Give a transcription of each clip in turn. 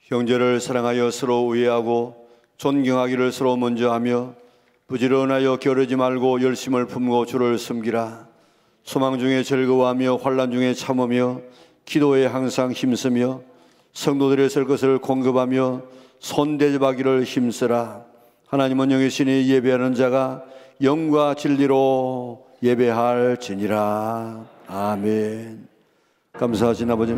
형제를 사랑하여 서로 우애하고 존경하기를 서로 먼저 하며 부지런하여 게으르지 말고 열심을 품고 주를 섬기라. 소망 중에 즐거워하며 환난 중에 참으며 기도에 항상 힘쓰며 성도들의 쓸 것을 공급하며 손대접하기를 힘쓰라. 하나님은 영이시니 예배하는 자가 영과 진리로 예배할지니라. 아멘. 감사하신 아버지,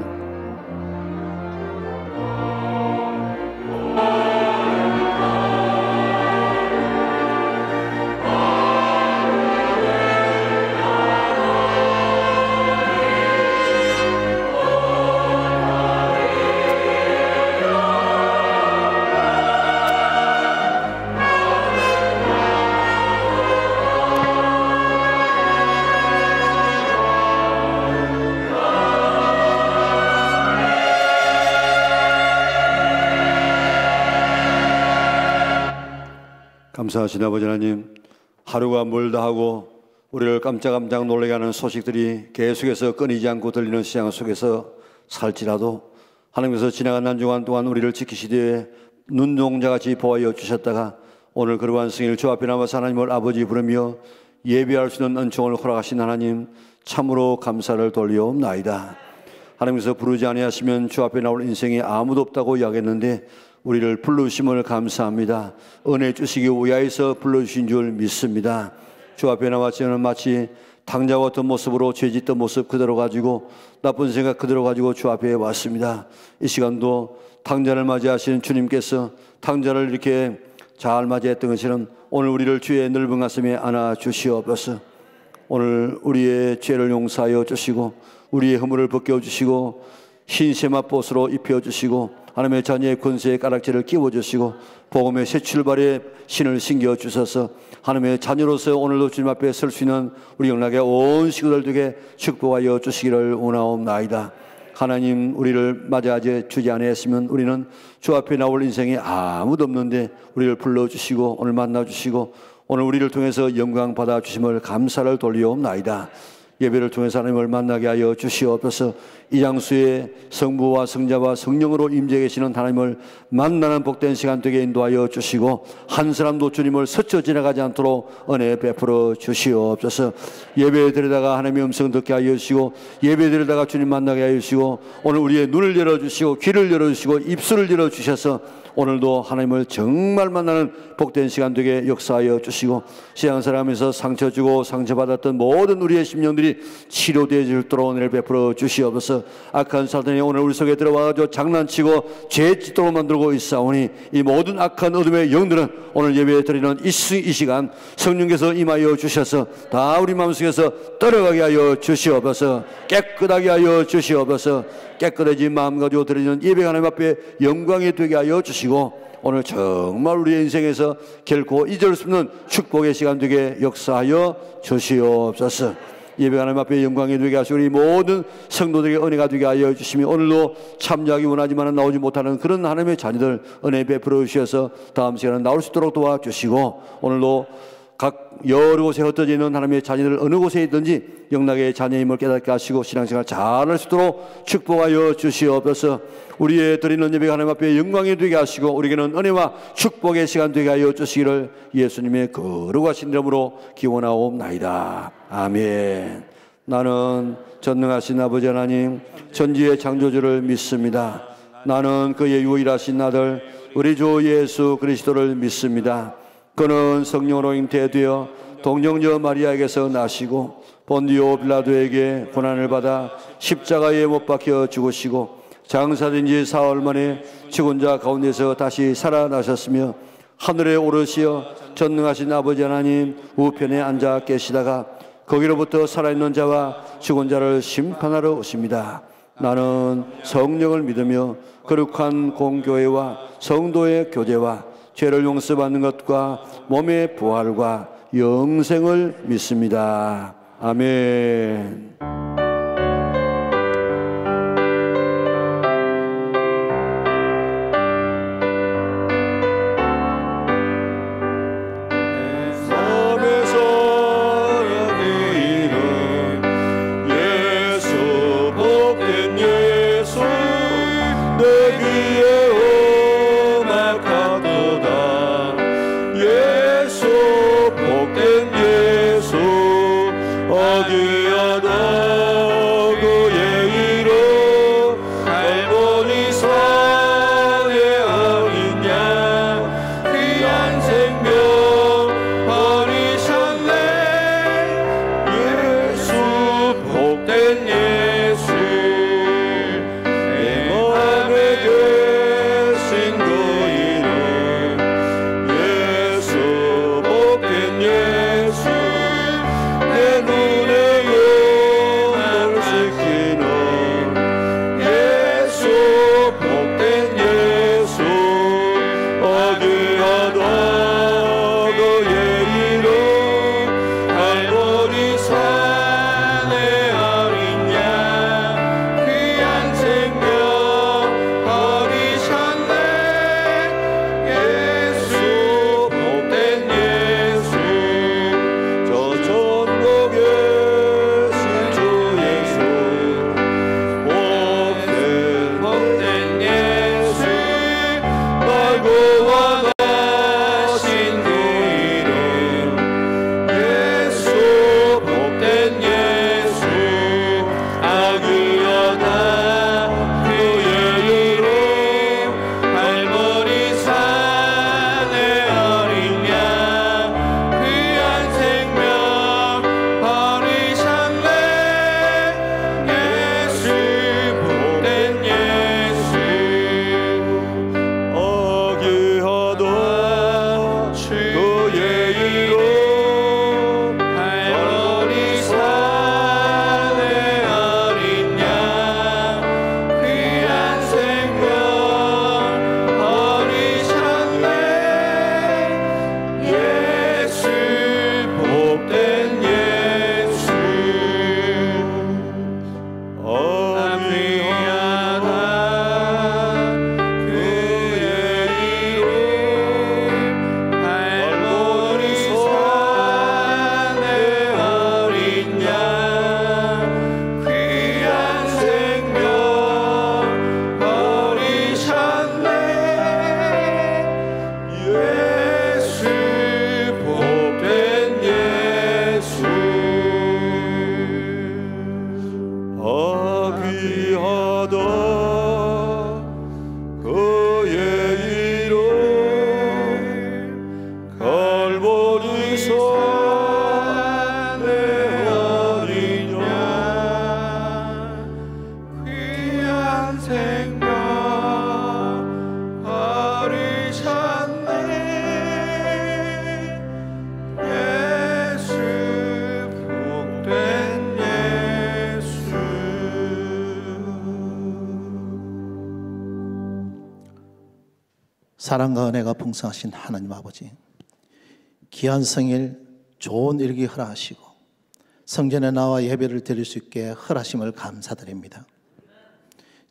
감사하신 아버지 하나님, 하루가 멀다 하고 우리를 깜짝깜짝 놀라게 하는 소식들이 계속해서 끊이지 않고 들리는 시장 속에서 살지라도 하나님께서 지나간 한 주간 동안 우리를 지키시되 눈동자같이 보호하여 주셨다가 오늘 그러한 승일 주 앞에 나와서 하나님을 아버지 부르며 예배할 수 있는 은총을 허락하신 하나님, 참으로 감사를 돌리옵나이다. 하나님께서 부르지 아니하시면 주 앞에 나올 인생이 아무도 없다고 이야기했는데 우리를 불러주심을 감사합니다. 은혜 주시기 위하여서 불러주신 줄 믿습니다. 주 앞에 나와 저는 마치 당자와 같은 모습으로 죄짓던 모습 그대로 가지고 나쁜 생각 그대로 가지고 주 앞에 왔습니다. 이 시간도 당자를 맞이하시는 주님께서 당자를 이렇게 잘 맞이했던 것처럼 오늘 우리를 주의 넓은 가슴에 안아 주시옵소서. 오늘 우리의 죄를 용서하여 주시고 우리의 허물을 벗겨 주시고 흰 세마포스로 입혀 주시고 하나님의 자녀의 권세의 가락지를 끼워주시고 복음의 새 출발에 신을 신겨주셔서 하나님의 자녀로서 오늘도 주님 앞에 설 수 있는 우리 영락의 온 식구들에게 축복하여 주시기를 원하옵나이다. 하나님, 우리를 맞이하지 주지 아니했으면 우리는 주 앞에 나올 인생이 아무도 없는데 우리를 불러주시고 오늘 만나주시고 오늘 우리를 통해서 영광 받아주심을 감사를 돌리옵나이다. 예배를 통해서 하나님을 만나게 하여 주시옵소서. 이 장소에 성부와 성자와 성령으로 임재 계시는 하나님을 만나는 복된 시간 되게 인도하여 주시고 한 사람도 주님을 스쳐 지나가지 않도록 은혜 베풀어 주시옵소서. 예배 드리다가 하나님의 음성 듣게 하여 주시고 예배 드리다가 주님 만나게 하여 주시고 오늘 우리의 눈을 열어주시고 귀를 열어주시고 입술을 열어주셔서 오늘도 하나님을 정말 만나는 복된 시간 되게 역사하여 주시고 신앙생활하면서 상처 주고 상처받았던 모든 우리의 심령들이 치료되어 줄 도록 은혜를 베풀어 주시옵소서. 악한 사탄이 오늘 우리 속에 들어와가지고 장난치고 죄 짓도록 만들고 있사오니 이 모든 악한 어둠의 영들은 오늘 예배 드리는 이 시간 성령께서 임하여 주셔서 다 우리 마음속에서 떨어가게 하여 주시옵소서. 깨끗하게 하여 주시옵소서. 깨끗해진 마음 가지고 드리는 예배가 하나님 앞에 영광이 되게 하여 주시고 오늘 정말 우리의 인생에서 결코 잊을 수 없는 축복의 시간 되게 역사하여 주시옵소서. 예배가 하나님 앞에 영광이 되게 하시고 우리 모든 성도들에게 은혜가 되게 하여 주시며 오늘도 참여하기 원하지만 나오지 못하는 그런 하나님의 자녀들 은혜 베풀어 주셔서 다음 시간에 나올 수 있도록 도와주시고 오늘도 각 여러 곳에 흩어져 있는 하나님의 자녀들 어느 곳에 있든지 영락의 자녀임을 깨닫게 하시고 신앙생활 잘할 수 있도록 축복하여 주시옵소서. 우리의 드리는 예배가 하나님 앞에 영광이 되게 하시고 우리에게는 은혜와 축복의 시간 되게 하여 주시기를 예수님의 거룩하신 이름으로 기원하옵나이다. 아멘. 나는 전능하신 아버지 하나님 전지의 창조주를 믿습니다. 나는 그의 유일하신 아들 우리 주 예수 그리스도를 믿습니다. 그는 성령으로 잉태되어 동정녀 마리아에게서 나시고 본디오 빌라도에게 고난을 받아 십자가에 못 박혀 죽으시고 장사된 지 사흘 만에 죽은 자 가운데서 다시 살아나셨으며 하늘에 오르시어 전능하신 아버지 하나님 우편에 앉아 계시다가 거기로부터 살아있는 자와 죽은 자를 심판하러 오십니다. 나는 성령을 믿으며 거룩한 공교회와 성도의 교제와 죄를 용서받는 것과 몸의 부활과 영생을 믿습니다. 아멘. 내 귀에 사랑과 은혜가 풍성하신 하나님 아버지, 귀한 성일 좋은 일기 허락하시고 성전에 나와 예배를 드릴 수 있게 허락하심을 감사드립니다.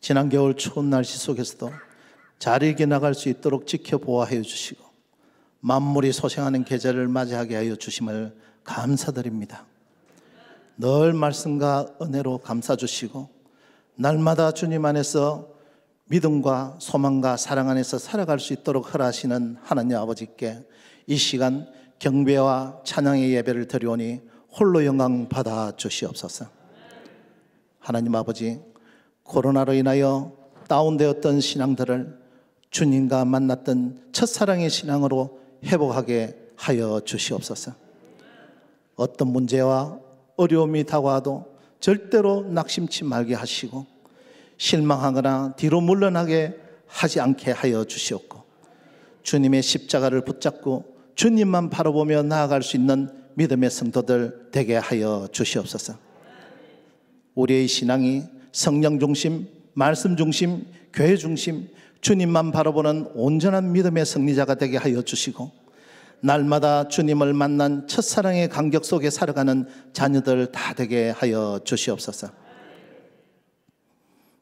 지난 겨울 추운 날씨 속에서도 잘 이겨나갈 수 있도록 지켜보호하여 주시고 만물이 소생하는 계절을 맞이하게 하여 주심을 감사드립니다. 늘 말씀과 은혜로 감싸주시고 날마다 주님 안에서 믿음과 소망과 사랑 안에서 살아갈 수 있도록 허락하시는 하나님 아버지께 이 시간 경배와 찬양의 예배를 드리오니 홀로 영광 받아 주시옵소서. 하나님 아버지, 코로나로 인하여 다운되었던 신앙들을 주님과 만났던 첫사랑의 신앙으로 회복하게 하여 주시옵소서. 어떤 문제와 어려움이 다가와도 절대로 낙심치 말게 하시고 실망하거나 뒤로 물러나게 하지 않게 하여 주시옵고 주님의 십자가를 붙잡고 주님만 바라보며 나아갈 수 있는 믿음의 성도들 되게 하여 주시옵소서. 우리의 신앙이 성령 중심, 말씀 중심, 교회 중심, 주님만 바라보는 온전한 믿음의 승리자가 되게 하여 주시고 날마다 주님을 만난 첫사랑의 간격 속에 살아가는 자녀들 다 되게 하여 주시옵소서.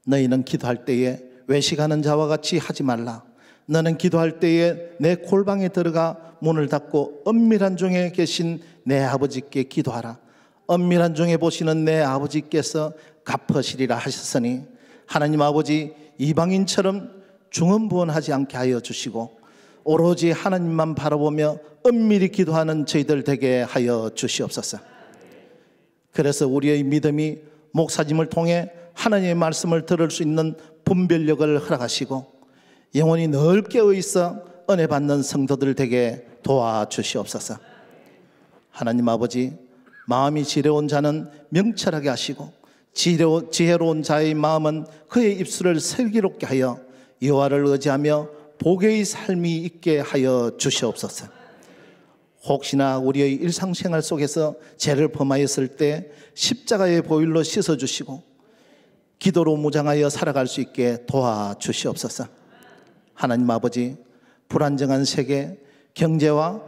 너희는 기도할 때에 외식하는 자와 같이 하지 말라. 너는 기도할 때에 내 골방에 들어가 문을 닫고 은밀한 중에 계신 내 아버지께 기도하라. 은밀한 중에 보시는 내 아버지께서 갚으시리라 하셨으니 하나님 아버지, 이방인처럼 중언부언하지 않게 하여 주시고 오로지 하나님만 바라보며 은밀히 기도하는 저희들 되게 하여 주시옵소서. 그래서 우리의 믿음이 목사님을 통해 하나님의 말씀을 들을 수 있는 분별력을 허락하시고 영혼이 늘 깨어있어 은혜 받는 성도들 되게 도와주시옵소서. 하나님 아버지, 마음이 지혜로운 자는 명철하게 하시고 지혜로운 자의 마음은 그의 입술을 슬기롭게 하여 여호와를 의지하며 복의 삶이 있게 하여 주시옵소서. 혹시나 우리의 일상생활 속에서 죄를 범하였을 때 십자가의 보혈로 씻어주시고 기도로 무장하여 살아갈 수 있게 도와주시옵소서. 하나님 아버지, 불안정한 세계, 경제와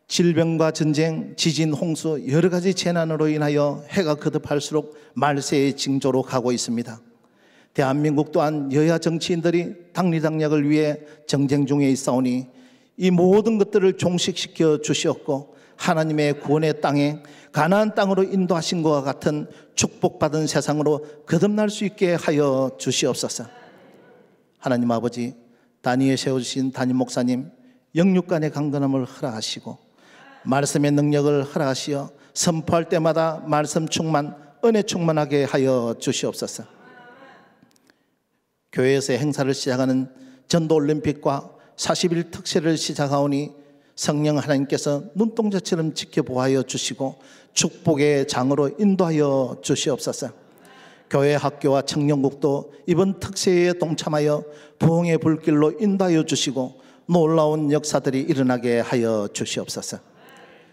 질병과 전쟁, 지진, 홍수 여러 가지 재난으로 인하여 해가 거듭할수록 말세의 징조로 가고 있습니다. 대한민국 또한 여야 정치인들이 당리당략을 위해 정쟁 중에 있사오니 이 모든 것들을 종식시켜 주시옵고 하나님의 구원의 땅에 가나안 땅으로 인도하신 것과 같은 축복받은 세상으로 거듭날 수 있게 하여 주시옵소서. 하나님 아버지, 단위에 세워주신 담임 목사님 영육간의 강건함을 허락하시고 말씀의 능력을 허락하시어 선포할 때마다 말씀 충만, 은혜 충만하게 하여 주시옵소서. 교회에서 행사를 시작하는 전도올림픽과 40일 특세를 시작하오니 성령 하나님께서 눈동자처럼 지켜보아여 주시고 축복의 장으로 인도하여 주시옵소서. 교회 학교와 청년국도 이번 특세에 동참하여 부흥의 불길로 인도하여 주시고 놀라운 역사들이 일어나게 하여 주시옵소서.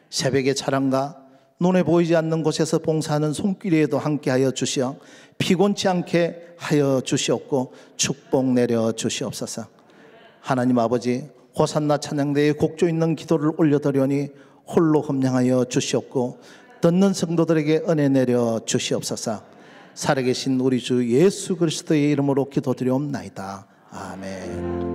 새벽의 찬양과 눈에 보이지 않는 곳에서 봉사하는 손길에도 함께하여 주시어 피곤치 않게 하여 주시옵고 축복 내려 주시옵소서. 하나님 아버지, 호산나 찬양대에 곡조 있는 기도를 올려드려니 홀로 험량하여 주시옵고 듣는 성도들에게 은혜 내려 주시옵소서. 살아계신 우리 주 예수 그리스도의 이름으로 기도드리옵나이다. 아멘.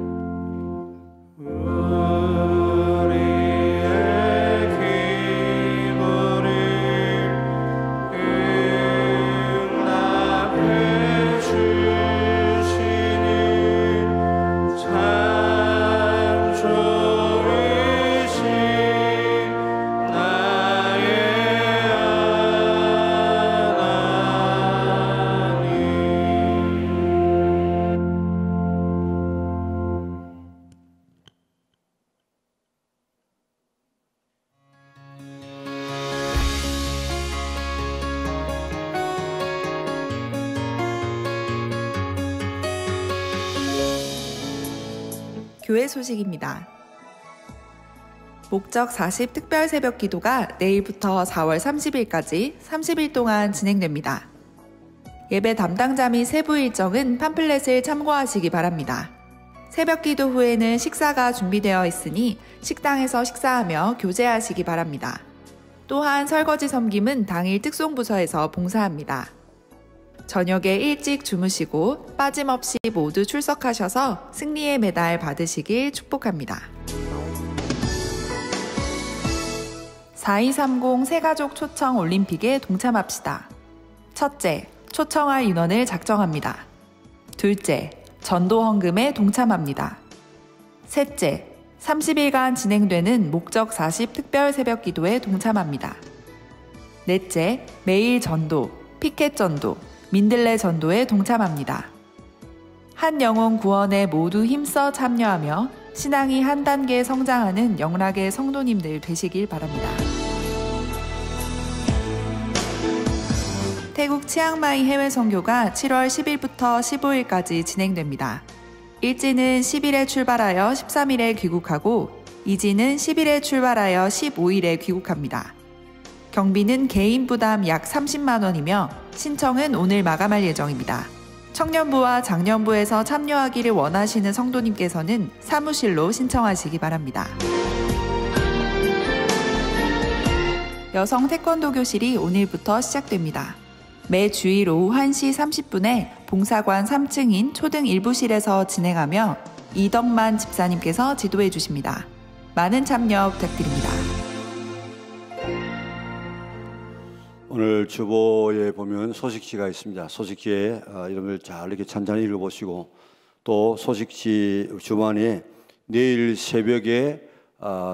교회 소식입니다. 목적 40 특별 새벽 기도가 내일부터 4월 30일까지 30일 동안 진행됩니다. 예배 담당자 및 세부 일정은 팜플렛을 참고하시기 바랍니다. 새벽 기도 후에는 식사가 준비되어 있으니 식당에서 식사하며 교제하시기 바랍니다. 또한 설거지 섬김은 당일 특송부서에서 봉사합니다. 저녁에 일찍 주무시고 빠짐없이 모두 출석하셔서 승리의 메달 받으시길 축복합니다. 4230 새가족 초청 올림픽에 동참합시다. 첫째, 초청할 인원을 작정합니다. 둘째, 전도 헌금에 동참합니다. 셋째, 30일간 진행되는 목적 40 특별 새벽 기도에 동참합니다. 넷째, 매일 전도, 피켓 전도, 민들레 전도에 동참합니다. 한 영혼 구원에 모두 힘써 참여하며 신앙이 한 단계 성장하는 영락의 성도님들 되시길 바랍니다. 태국 치앙마이 해외 선교가 7월 10일부터 15일까지 진행됩니다. 일지는 10일에 출발하여 13일에 귀국하고 이지는 10일에 출발하여 15일에 귀국합니다. 경비는 개인 부담 약 30만 원이며 신청은 오늘 마감할 예정입니다. 청년부와 장년부에서 참여하기를 원하시는 성도님께서는 사무실로 신청하시기 바랍니다. 여성 태권도 교실이 오늘부터 시작됩니다. 매 주일 오후 1시 30분에 봉사관 3층인 초등 1부실에서 진행하며 이덕만 집사님께서 지도해 주십니다. 많은 참여 부탁드립니다. 오늘 주보에 보면 소식지가 있습니다. 소식지에 이름을 잘 이렇게 찬찬히 읽어보시고 또 소식지 주만에 내일 새벽에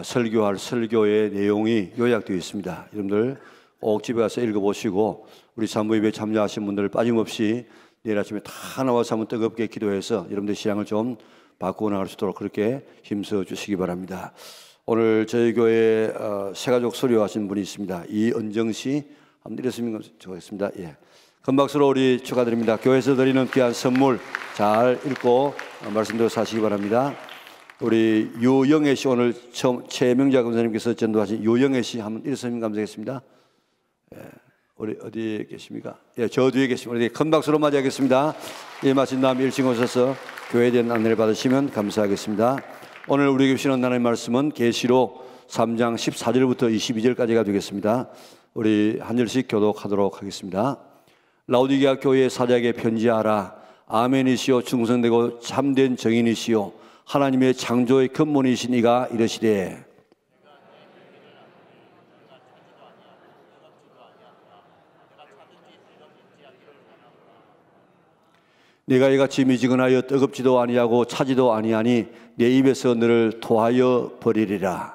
설교할 설교의 내용이 요약되어 있습니다. 여러분들 꼭 집에 가서 읽어보시고 우리 산부예배에 참여하신 분들 빠짐없이 내일 아침에 다 나와서 한번 뜨겁게 기도해서 여러분들 신앙을 좀 바꾸어 나갈 수 있도록 그렇게 힘써 주시기 바랍니다. 오늘 저희 교회 새가족 수료하신 분이 있습니다. 이은정 씨 한번 이랬으면 좋겠습니다. 예. 큰 박수로 우리 축하드립니다. 교회에서 드리는 귀한 선물 잘 읽고 말씀대로 사시기 바랍니다. 우리 유영애 씨 오늘 처음 최명자 권사님께서 전도하신 유영애 씨 한번 이랬으면 감사하겠습니다. 예. 우리 어디에 계십니까? 예, 저 뒤에 계십니다. 우리 큰 박수로 맞이하겠습니다. 예, 마친 다음 일찍 오셔서 교회에 대한 안내를 받으시면 감사하겠습니다. 오늘 우리에게 주시는 하나님의 말씀은 계시록 3장 14절부터 22절까지가 되겠습니다. 우리 한 절씩 교독하도록 하겠습니다. 라오디게아 교회의 사자에게 편지하라. 아멘이시오 충성되고 참된 정인이시오 하나님의 창조의 근본이신 이가 이르시되 네가 이같이 미지근하여 뜨겁지도 아니하고 차지도 아니하니 내 입에서 너를 토하여 버리리라.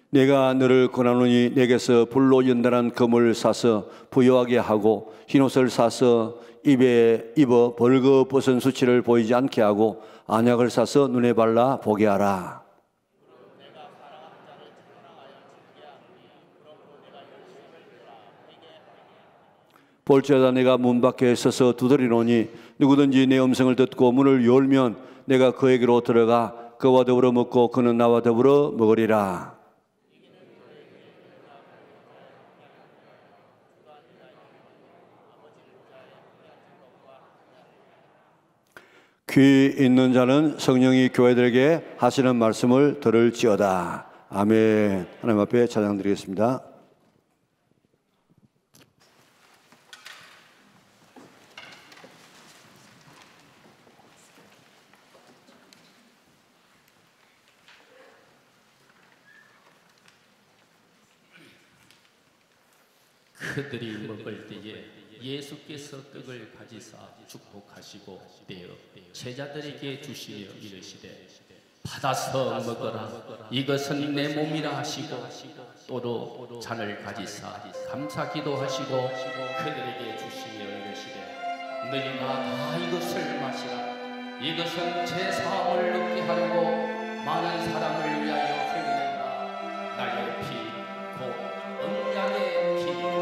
내가 너를 권하노니 내게서 불로 연단한 금을 사서 부여하게 하고 흰옷을 사서 입에 입어 벌거벗은 수치를 보이지 않게 하고 안약을 사서 눈에 발라 보게 하라. 볼지어다 내가 문 밖에 서서 두드리노니 누구든지 내 음성을 듣고 문을 열면 내가 그에게로 들어가 그와 더불어 먹고 그는 나와 더불어 먹으리라. 귀 있는 자는 성령이 교회들에게 하시는 말씀을 들을지어다. 아멘. 하나님 앞에 찬양드리겠습니다. 그들이 먹을 때에 예수께서 떡을 가지사 축복하시고 떼어 제자들에게 주시며 이르시되 받아서 먹어라 이것은 내 몸이라 하시고 또로 잔을 가지사 감사 기도하시고 그들에게 주시며 이르시되 너희가 다 이것을 마시라 이것은 제 사함을 얻게 하려고 많은 사람을 위하여 흘리는 나의 피 곧 언약의 피이라.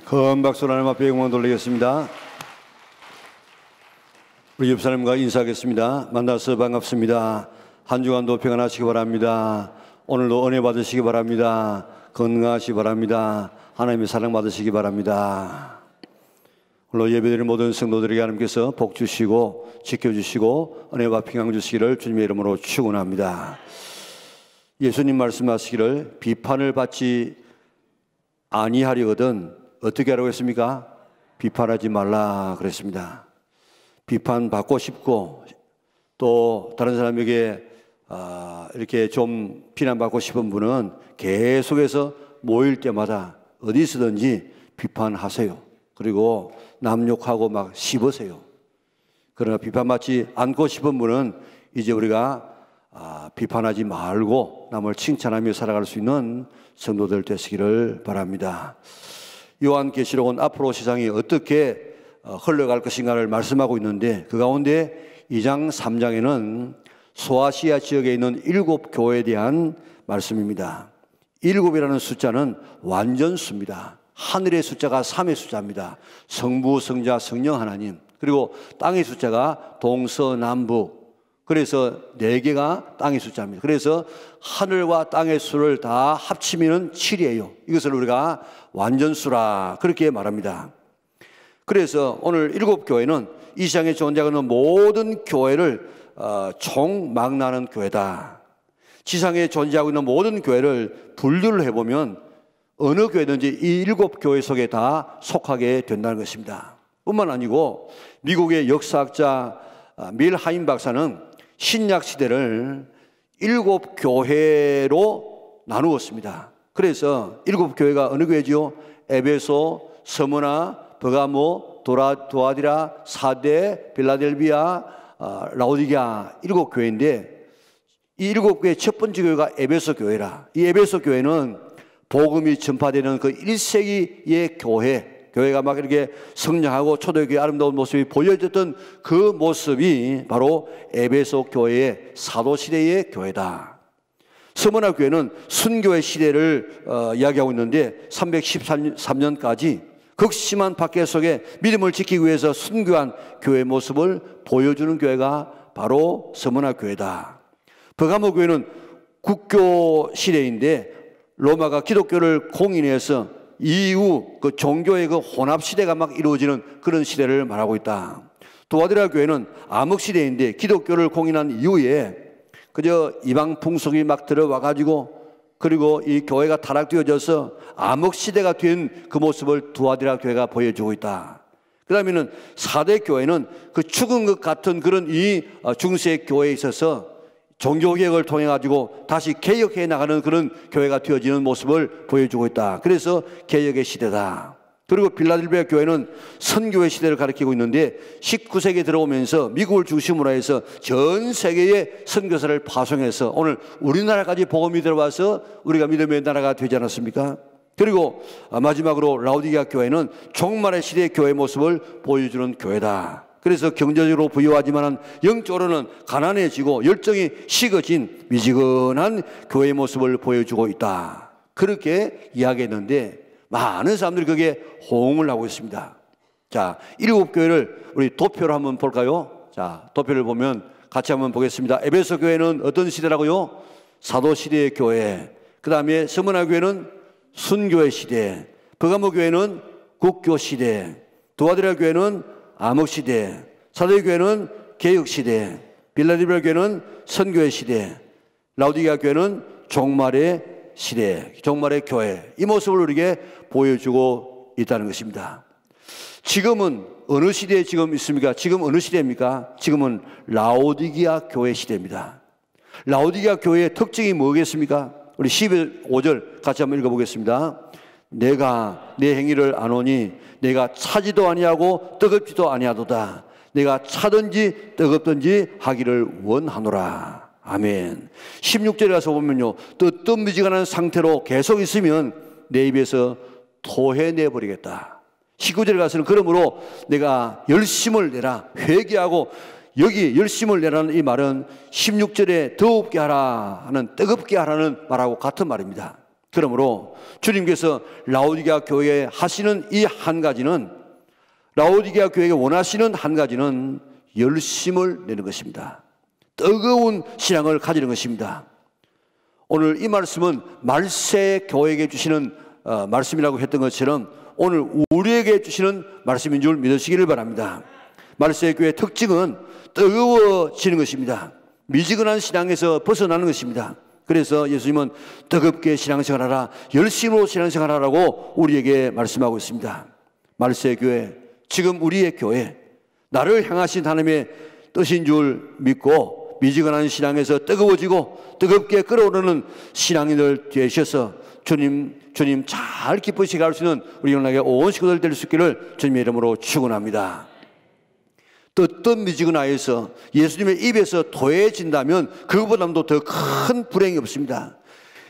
큰 박수로 하나님 앞에 영광 돌리겠습니다. 우리 집사님과 인사하겠습니다. 만나서 반갑습니다. 한 주간도 평안하시기 바랍니다. 오늘도 은혜 받으시기 바랍니다. 건강하시기 바랍니다. 하나님의 사랑 받으시기 바랍니다. 오늘 예배드리는 모든 성도들에게 하나님께서 복 주시고 지켜주시고 은혜와 평강 주시기를 주님의 이름으로 축원합니다. 예수님 말씀하시기를 비판을 받지 아니하려거든 어떻게 하라고 했습니까? 비판하지 말라 그랬습니다. 비판받고 싶고 또 다른 사람에게 이렇게 좀 비난받고 싶은 분은 계속해서 모일 때마다 어디서든지 비판하세요. 그리고 남 욕하고 막 씹으세요. 그러나 비판받지 않고 싶은 분은 이제 우리가 비판하지 말고 남을 칭찬하며 살아갈 수 있는 성도들 되시기를 바랍니다. 요한계시록은 앞으로 세상이 어떻게 흘러갈 것인가를 말씀하고 있는데 그 가운데 2장 3장에는 소아시아 지역에 있는 7 교회에 대한 말씀입니다. 7이라는 숫자는 완전수입니다. 하늘의 숫자가 3의 숫자입니다. 성부, 성자, 성령 하나님. 그리고 땅의 숫자가 동서남북. 그래서 4개가 땅의 숫자입니다. 그래서 하늘과 땅의 수를 다 합치면 7이에요. 이것을 우리가 완전수라 그렇게 말합니다. 그래서 오늘 7 교회는 이 세상에 존재하는 모든 교회를 총망라하는 교회다. 지상에 존재하고 있는 모든 교회를 분류를 해보면 어느 교회든지 이 7 교회 속에 다 속하게 된다는 것입니다. 뿐만 아니고 미국의 역사학자 밀 하임 박사는 신약 시대를 7 교회로 나누었습니다. 그래서 7 교회가 어느 교회지요? 에베소, 스무나, 버가모, 도아디라, 사데, 빌라델비아, 라오디게아 7 교회인데 이 7 교회의 첫 번째 교회가 에베소 교회라. 이 에베소 교회는 복음이 전파되는 그 1세기의 교회가 막 이렇게 성장하고 초대교회의 아름다운 모습이 보여졌던 그 모습이 바로 에베소 교회의 사도시대의 교회다. 스무나 교회는 순교의 시대를 이야기하고 있는데 313년까지 극심한 박해 속에 믿음을 지키기 위해서 순교한 교회의 모습을 보여주는 교회가 바로 스무나 교회다. 버가모 교회는 국교 시대인데 로마가 기독교를 공인해서 이후 그 종교의 그 혼합 시대가 막 이루어지는 그런 시대를 말하고 있다. 도아디라 교회는 암흑 시대인데 기독교를 공인한 이후에 그저 이방 풍속이 막 들어와 가지고 그리고 이 교회가 타락되어져서 암흑 시대가 된 그 모습을 도아디라 교회가 보여주고 있다. 그 다음에는 4대 교회는 그 죽은 것 같은 그런 이 중세 교회에 있어서 종교개혁을 통해 가지고 다시 개혁해 나가는 그런 교회가 되어지는 모습을 보여주고 있다. 그래서 개혁의 시대다. 그리고 빌라델비아 교회는 선교의 시대를 가리키고 있는데 19세기에 들어오면서 미국을 중심으로 해서 전 세계에 선교사를 파송해서 오늘 우리나라까지 복음이 들어와서 우리가 믿음의 나라가 되지 않았습니까? 그리고 마지막으로 라오디게아 교회는 종말의 시대의 교회 모습을 보여주는 교회다. 그래서 경제적으로 부유하지만 영적으로는 가난해지고 열정이 식어진 미지근한 교회의 모습을 보여주고 있다. 그렇게 이야기했는데 많은 사람들이 거기에 호응을 하고 있습니다. 자, 7 교회를 우리 도표로 한번 볼까요? 자, 도표를 보면 같이 한번 보겠습니다. 에베소 교회는 어떤 시대라고요? 사도시대의 교회. 그 다음에 스무나 교회는 순교의 시대. 버가모 교회는 국교 시대. 도아디라 교회는 암흑 시대. 사도 교회는 개혁 시대. 빌라델비아 교회는 선교의 시대. 라오디게아 교회는 종말의 시대, 종말의 교회. 이 모습을 우리에게 보여주고 있다는 것입니다. 지금은 어느 시대에 지금 있습니까? 지금 어느 시대입니까? 지금은 라오디게아 교회 시대입니다. 라오디게아 교회의 특징이 뭐겠습니까? 우리 15절 같이 한번 읽어보겠습니다. 내가 내 행위를 아노니 내가 차지도 아니하고 뜨겁지도 아니하도다. 내가 차든지 뜨겁든지 하기를 원하노라. 아멘. 16절에 가서 보면요, 뜨뜻미지근한 상태로 계속 있으면 내 입에서 토해내버리겠다. 19절에 가서는 그러므로 내가 열심을 내라. 회개하고 여기 열심을 내라는 이 말은 16절에 더웁게 하라 하는, 뜨겁게 하라는 말하고 같은 말입니다. 그러므로 주님께서 라오디게아 교회에 하시는 이 한 가지는, 라오디게아 교회에게 원하시는 한 가지는 열심을 내는 것입니다. 뜨거운 신앙을 가지는 것입니다. 오늘 이 말씀은 말세 교회에게 주시는 말씀이라고 했던 것처럼 오늘 우리에게 주시는 말씀인 줄 믿으시기를 바랍니다. 말세 교회의 특징은 뜨거워지는 것입니다. 미지근한 신앙에서 벗어나는 것입니다. 그래서 예수님은 뜨겁게 신앙생활하라, 열심으로 신앙생활하라고 우리에게 말씀하고 있습니다. 말세 교회, 지금 우리의 교회, 나를 향하신 하나님의 뜻인 줄 믿고 미지근한 신앙에서 뜨거워지고 뜨겁게 끓어오르는 신앙인들 되셔서 주님 잘 기쁘시게 할 수 있는 우리 영락의 온 식구들 될 수 있기를 주님의 이름으로 축원합니다. 어떤 미지근하여서 예수님의 입에서 토해진다면 그것보다도 더 큰 불행이 없습니다.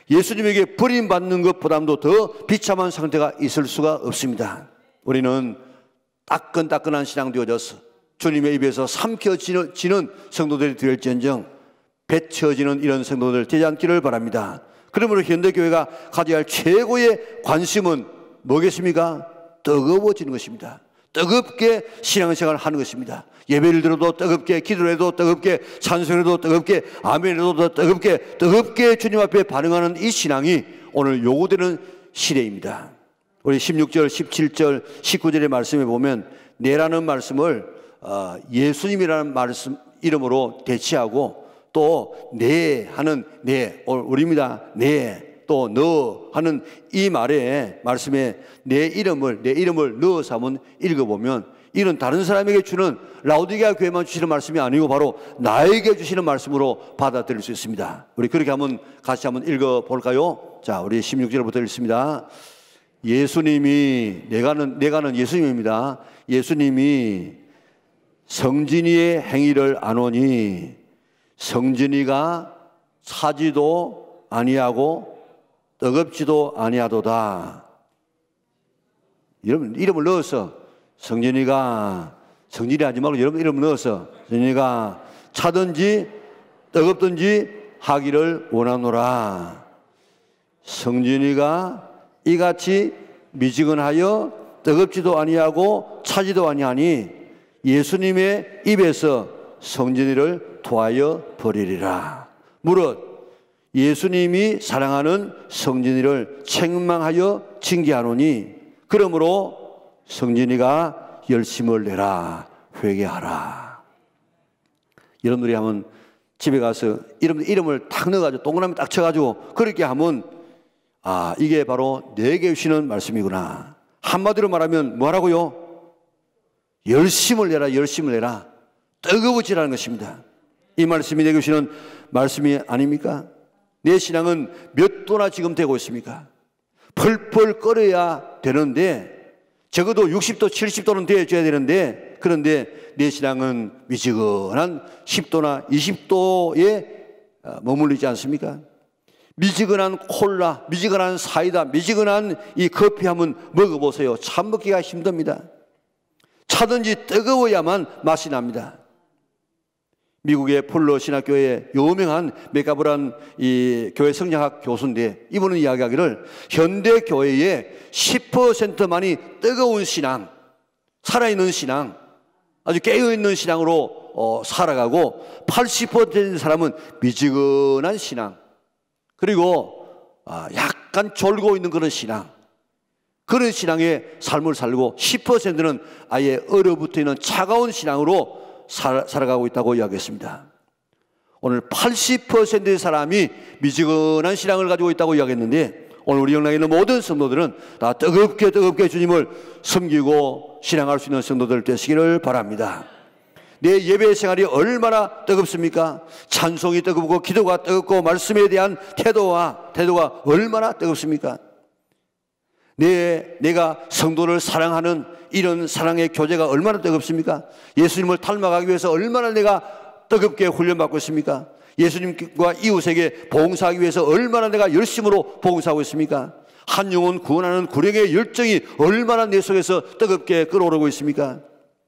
예수님에게 버림받는 것보다도 더 비참한 상태가 있을 수가 없습니다. 우리는 따끈따끈한 신앙 되어져서 주님의 입에서 삼켜지는 성도들이 될지언정 배쳐지는 이런 성도들 되지 않기를 바랍니다. 그러므로 현대교회가 가져야 할 최고의 관심은 뭐겠습니까? 뜨거워지는 것입니다. 뜨겁게 신앙생활을 하는 것입니다. 예배를 들어도 뜨겁게, 기도를 해도 뜨겁게, 찬송해도 뜨겁게, 아멘해도 뜨겁게 주님 앞에 반응하는 이 신앙이 오늘 요구되는 시대입니다. 우리 16절, 17절, 19절의 말씀에 보면 내라는 말씀을 예수님이라는 말씀 이름으로 대체하고 또 네 하는 네, 우리입니다. 네, 또 너 하는 이 말씀에 내 이름을 넣어서 한번 읽어보면 이는 다른 사람에게 주는 라오디게아 교회만 주시는 말씀이 아니고 바로 나에게 주시는 말씀으로 받아들일 수 있습니다. 우리 그렇게 한번 같이 한번 읽어볼까요? 자, 우리 16절부터 읽습니다. 예수님이 내가는 예수님입니다. 예수님이 성진이의 행위를 아노니 성진이가 차지도 아니하고 뜨겁지도 아니하도다. 여러분 이름을 넣어서 성진이 하지 말고 여러분 이름을 넣어서 성진이가 차든지 뜨겁든지 하기를 원하노라. 성진이가 이같이 미지근하여 뜨겁지도 아니하고 차지도 아니하니 예수님의 입에서 성진이를 토하여 버리리라. 무릇 예수님이 사랑하는 성진이를 책망하여 징계하노니 그러므로 성진이가 열심을 내라, 회개하라. 여러분들이 한번 집에 가서 이름을 딱 넣어가지고 동그라미 딱 쳐가지고 그렇게 하면 이게 바로 내게 주시는 말씀이구나. 한마디로 말하면 뭐라고요? 열심을 내라, 열심을 내라. 뜨거워지라는 것입니다. 이 말씀이 내게 주시는 말씀이 아닙니까? 내 신앙은 몇 도나 지금 되고 있습니까? 펄펄 끓어야 되는데 적어도 60도, 70도는 되어줘야 되는데 그런데 내 신앙은 미지근한 10도나 20도에 머물리지 않습니까? 미지근한 콜라, 미지근한 사이다, 미지근한 이 커피 한번 먹어보세요. 참 먹기가 힘듭니다. 차든지 뜨거워야만 맛이 납니다. 미국의 폴로 신학교의 유명한 메가브란 이 교회 성장학 교수인데 이분은 이야기하기를 현대 교회의 10%만이 뜨거운 신앙, 살아있는 신앙, 아주 깨어있는 신앙으로 살아가고 80%의 사람은 미지근한 신앙, 그리고 약간 졸고 있는 그런 신앙, 그런 신앙의 삶을 살고 10%는 아예 얼어붙어 있는 차가운 신앙으로 살아가고 있다고 이야기했습니다. 오늘 80%의 사람이 미지근한 신앙을 가지고 있다고 이야기했는데 오늘 우리 영락에 있는 모든 성도들은 다 뜨겁게 주님을 섬기고 신앙할 수 있는 성도들 되시기를 바랍니다. 내 예배 생활이 얼마나 뜨겁습니까? 찬송이 뜨겁고 기도가 뜨겁고 말씀에 대한 태도가 얼마나 뜨겁습니까? 내가 성도를 사랑하는 이런 사랑의 교제가 얼마나 뜨겁습니까? 예수님을 닮아가기 위해서 얼마나 내가 뜨겁게 훈련받고 있습니까? 예수님과 이웃에게 봉사하기 위해서 얼마나 내가 열심으로 봉사하고 있습니까? 한 영혼 구원하는 구령의 열정이 얼마나 내 속에서 뜨겁게 끓어오르고 있습니까?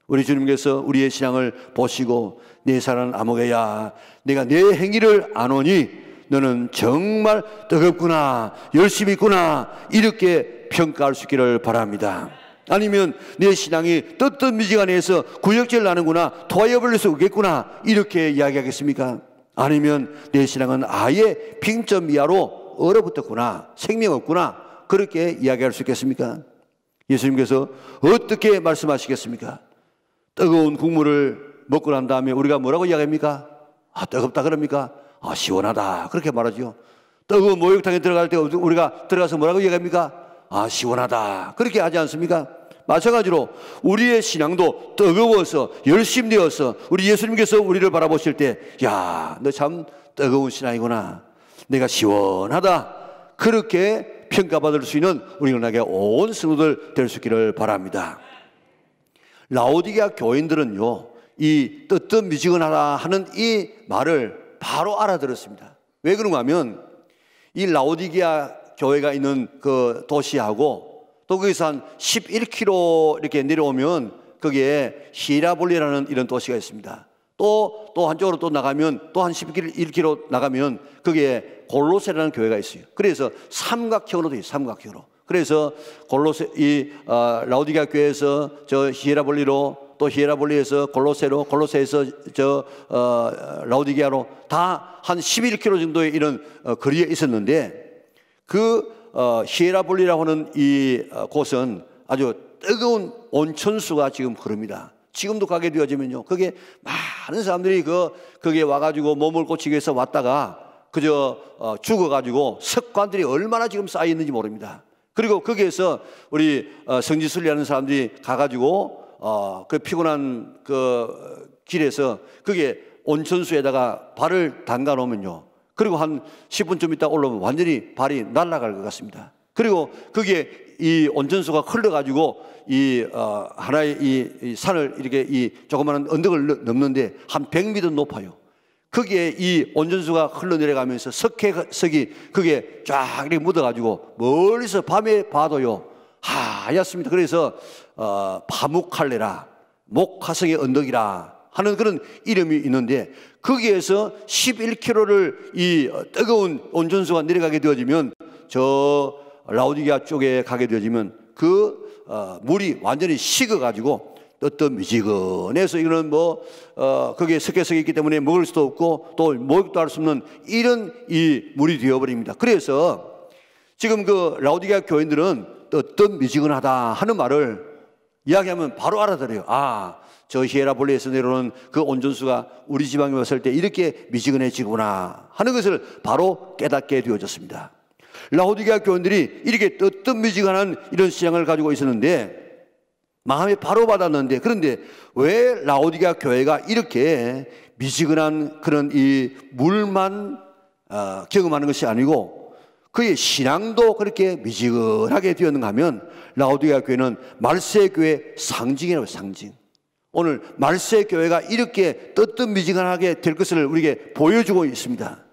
우리 주님께서 우리의 신앙을 보시고 내 사랑하는 아무개야 내가 내 행위를 아노니 너는 정말 뜨겁구나, 열심히 있구나, 이렇게 평가할 수 있기를 바랍니다. 아니면 내 신앙이 뜨뜻미지근해서 구역질 나는구나, 토해버릴 수 없겠구나, 이렇게 이야기하겠습니까? 아니면 내 신앙은 아예 빙점 이하로 얼어붙었구나, 생명 없구나, 그렇게 이야기할 수 있겠습니까? 예수님께서 어떻게 말씀하시겠습니까? 뜨거운 국물을 먹고 난 다음에 우리가 뭐라고 이야기합니까? 뜨겁다 그럽니까? 시원하다, 그렇게 말하죠. 뜨거운 목욕탕에 들어갈 때 우리가 들어가서 뭐라고 이야기합니까? 시원하다, 그렇게 하지 않습니까? 마찬가지로 우리의 신앙도 뜨거워서 열심되어서 우리 예수님께서 우리를 바라보실 때, 야, 너 참 뜨거운 신앙이구나, 내가 시원하다, 그렇게 평가받을 수 있는 우리 은하계 온 성도들 될 수 있기를 바랍니다. 라오디게아 교인들은요, 이 뜨뜻미지근하다 하는 이 말을 바로 알아들었습니다. 왜 그런가 하면 이 라오디게아 교회가 있는 그 도시하고 또 거기서 한 11km 이렇게 내려오면 거기에 히에라볼리라는 이런 도시가 있습니다. 또 한쪽으로 또 나가면 또 한 11km 나가면 거기에 골로새라는 교회가 있어요. 그래서 삼각형으로 되어 있어요. 삼각형으로. 그래서 라오디게아 교회에서 저 히에라볼리로, 또 히에라볼리에서 골로새로, 골로새에서 라오디게아로 다 한 11km 정도의 이런 거리에 있었는데, 그 히에라볼리라고 하는 이 곳은 아주 뜨거운 온천수가 지금 흐릅니다. 지금도 가게 되어지면요, 그게 많은 사람들이 거기에 와가지고 몸을 고치기 위해서 왔다가 그저 죽어가지고 석관들이 얼마나 지금 쌓여 있는지 모릅니다. 그리고 거기에서 우리 성지순례하는 사람들이 가가지고 그 피곤한 그 길에서 거기에 온천수에다가 발을 담가 놓으면요, 그리고 한 10분쯤 있다 올라오면 완전히 발이 날아갈 것 같습니다. 그리고 거기에 이 온천수가 흘러가지고 하나의 이 산을 이렇게 이 조그마한 언덕을 넘는데 한 100m 높아요. 거기에 이 온천수가 흘러내려가면서 석회석이 거기에 쫙 이렇게 묻어가지고 멀리서 밤에 봐도요, 하얗습니다. 그래서 파묵칼레라, 목화성의 언덕이라 하는 그런 이름이 있는데, 거기에서 11km를 이 뜨거운 온천수가 내려가게 되어지면, 저 라오디게아 쪽에 가게 되어지면 그 물이 완전히 식어가지고 뜨뜻미지근해서 이거는 거기에 석회석이 있기 때문에 먹을 수도 없고 또 목욕도 할 수 없는 이런 이 물이 되어버립니다. 그래서 지금 그 라오디게아 교인들은 뜨뜻미지근하다 하는 말을 이야기하면 바로 알아들어요. 저 히에라볼리에서 내려오는 그 온천수가 우리 지방에 왔을 때 이렇게 미지근해지구나 하는 것을 바로 깨닫게 되어졌습니다. 라오디게아 교인들이 이렇게 뜨뜻미지근한 이런 신앙을 가지고 있었는데, 마음에 바로 받았는데, 그런데 왜 라오디게아 교회가 이렇게 미지근한 그런 이 물만 경험하는 것이 아니고 그의 신앙도 그렇게 미지근하게 되었는가 하면, 라오디게아 교회는 말세 교회의 상징이라고, 상징. 오늘 말세 교회가 이렇게 뜨뜻미지근하게 될 것을 우리에게 보여주고 있습니다.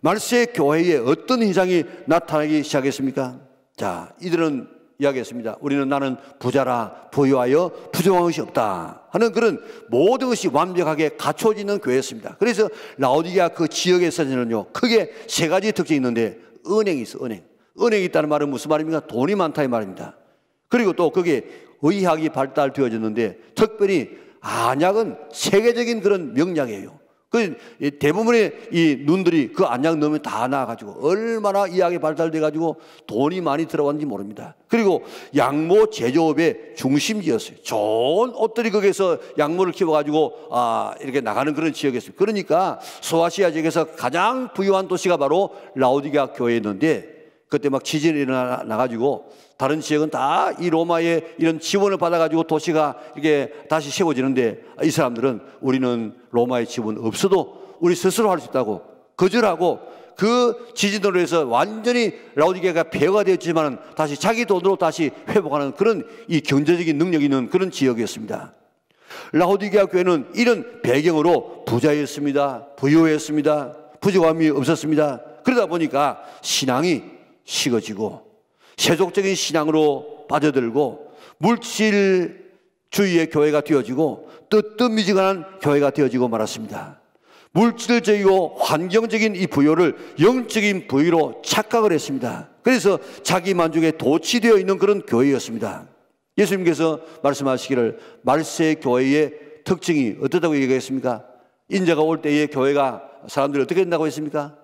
말세 교회에 어떤 현상이 나타나기 시작했습니까? 자, 이들은 이야기했습니다. 나는 부자라 부유하여 부정한 것이 없다 하는 그런 모든 것이 완벽하게 갖춰지는 교회였습니다. 그래서 라오디게아 그 지역에서는요, 크게 세 가지 특징이 있는데, 은행이 있어, 은행. 은행이 있다는 말은 무슨 말입니까? 돈이 많다의 말입니다. 그리고 또 거기에 의학이 발달되어졌는데, 특별히 안약은 세계적인 그런 명약이에요. 그 대부분의 이 눈들이 그 안약 넣으면 다 나와가지고 얼마나 의학이 발달돼가지고 돈이 많이 들어갔는지 모릅니다. 그리고 양모 제조업의 중심지였어요. 좋은 옷들이 거기에서 양모를 키워가지고 이렇게 나가는 그런 지역이었어요. 그러니까 소아시아 지역에서 가장 부유한 도시가 바로 라오디게아 교회였는데, 그때 막 지진이 일어나가지고 다른 지역은 다 이 로마의 이런 지원을 받아가지고 도시가 이렇게 다시 세워지는데, 이 사람들은 우리는 로마의 지원 없어도 우리 스스로 할 수 있다고 거절하고, 그 지진으로 해서 완전히 라오디게아가 폐허가 되었지만 다시 자기 돈으로 다시 회복하는 그런 이 경제적인 능력이 있는 그런 지역이었습니다. 라오디게아 교회는 이런 배경으로 부자였습니다. 부유했습니다. 부족함이 없었습니다. 그러다 보니까 신앙이 식어지고 세속적인 신앙으로 빠져들고 물질주의의 교회가 되어지고 뜨뜻미지근한 교회가 되어지고 말았습니다. 물질적이고 환경적인 이 부요를 영적인 부요로 착각을 했습니다. 그래서 자기 만족에 도취되어 있는 그런 교회였습니다. 예수님께서 말씀하시기를 말세 교회의 특징이 어떻다고 얘기했습니까? 인자가 올 때에 교회가 사람들이 어떻게 된다고 했습니까?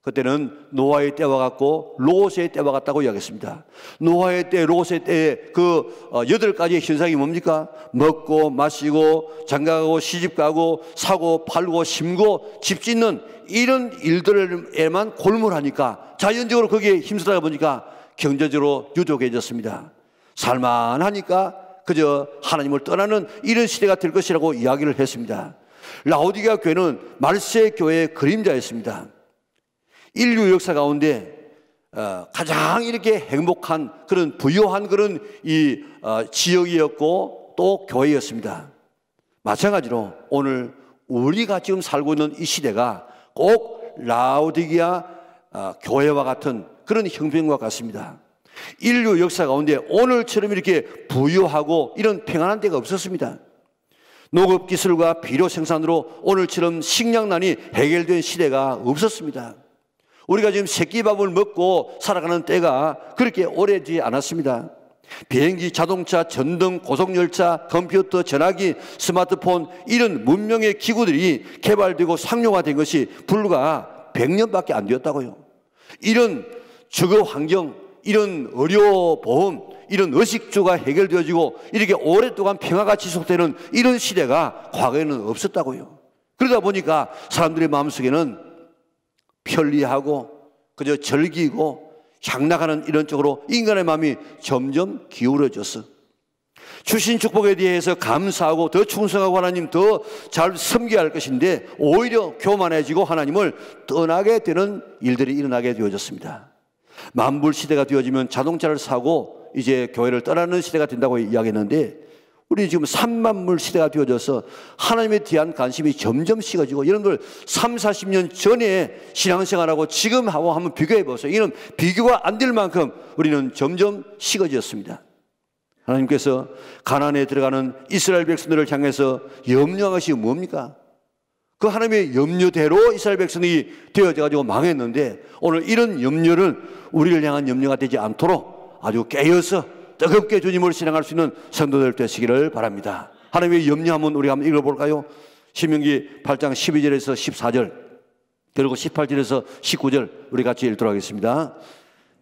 그때는 노아의 때와 같고 롯의 때와 같다고 이야기했습니다. 노아의 때, 롯의 때에 그 8가지의 현상이 뭡니까? 먹고 마시고 장가가고 시집가고 사고 팔고 심고 집 짓는 이런 일들에만 골몰하니까 자연적으로 거기에 힘쓰다 보니까 경제적으로 유독해졌습니다. 살만하니까 그저 하나님을 떠나는 이런 시대가 될 것이라고 이야기를 했습니다. 라오디게아 교회는 말세 교회의 그림자였습니다. 인류 역사 가운데 가장 이렇게 행복한 그런 부유한 그런 이 지역이었고 또 교회였습니다. 마찬가지로 오늘 우리가 지금 살고 있는 이 시대가 꼭 라오디게아 교회와 같은 그런 형편과 같습니다. 인류 역사 가운데 오늘처럼 이렇게 부유하고 이런 평안한 데가 없었습니다. 농업기술과 비료 생산으로 오늘처럼 식량난이 해결된 시대가 없었습니다. 우리가 지금 새끼밥을 먹고 살아가는 때가 그렇게 오래지 않았습니다. 비행기, 자동차, 전등, 고속열차, 컴퓨터, 전화기, 스마트폰 이런 문명의 기구들이 개발되고 상용화된 것이 불과 100년밖에 안 되었다고요. 이런 주거 환경, 이런 의료보험, 이런 의식주가 해결되어지고 이렇게 오랫동안 평화가 지속되는 이런 시대가 과거에는 없었다고요. 그러다 보니까 사람들의 마음속에는 편리하고 그저 즐기고 향락하는 이런 쪽으로 인간의 마음이 점점 기울어졌어. 주신 축복에 대해서 감사하고 더 충성하고 하나님 더 잘 섬겨야 할 것인데 오히려 교만해지고 하나님을 떠나게 되는 일들이 일어나게 되어졌습니다. 만불 시대가 되어지면 자동차를 사고 이제 교회를 떠나는 시대가 된다고 이야기했는데 우리 지금 3만물 시대가 되어져서 하나님에 대한 관심이 점점 식어지고 여러분들 30, 40년 전에 신앙생활하고 지금하고 한번 비교해 보세요. 이는 비교가 안 될 만큼 우리는 점점 식어졌습니다. 하나님께서 가나안에 들어가는 이스라엘 백성들을 향해서 염려한 것이 뭡니까? 그 하나님의 염려대로 이스라엘 백성이 되어져가지고 망했는데 오늘 이런 염려는 우리를 향한 염려가 되지 않도록 아주 깨어서 뜨겁게 주님을 신앙할 수 있는 성도들 되시기를 바랍니다. 하나님의 염려하면 우리가 한번 읽어볼까요? 신명기 8장 12절에서 14절 그리고 18절에서 19절 우리 같이 읽도록 하겠습니다.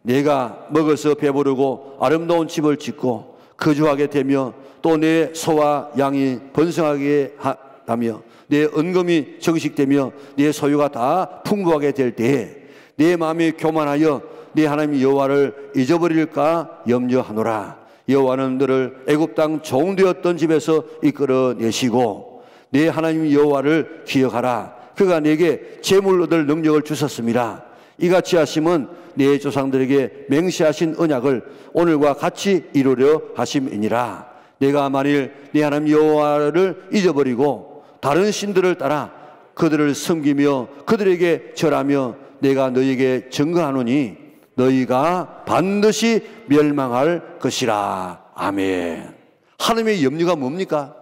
내가 먹어서 배부르고 아름다운 집을 짓고 거주하게 되며 또 내 소와 양이 번성하게 하며 내 은금이 정식되며 내 소유가 다 풍부하게 될 때에 내 마음이 교만하여 네 하나님 여호와를 잊어버릴까 염려하노라. 여호와는 너를 애굽 땅 종되었던 집에서 이끌어내시고 네 하나님 여호와를 기억하라. 그가 네게 재물 얻을 능력을 주셨습니다. 이같이 하심은 네 조상들에게 맹세하신 언약을 오늘과 같이 이루려 하심이니라. 내가 만일 네 하나님 여호와를 잊어버리고 다른 신들을 따라 그들을 섬기며 그들에게 절하며 내가 너희에게 증거하노니 너희가 반드시 멸망할 것이라. 아멘. 하나님의 염려가 뭡니까?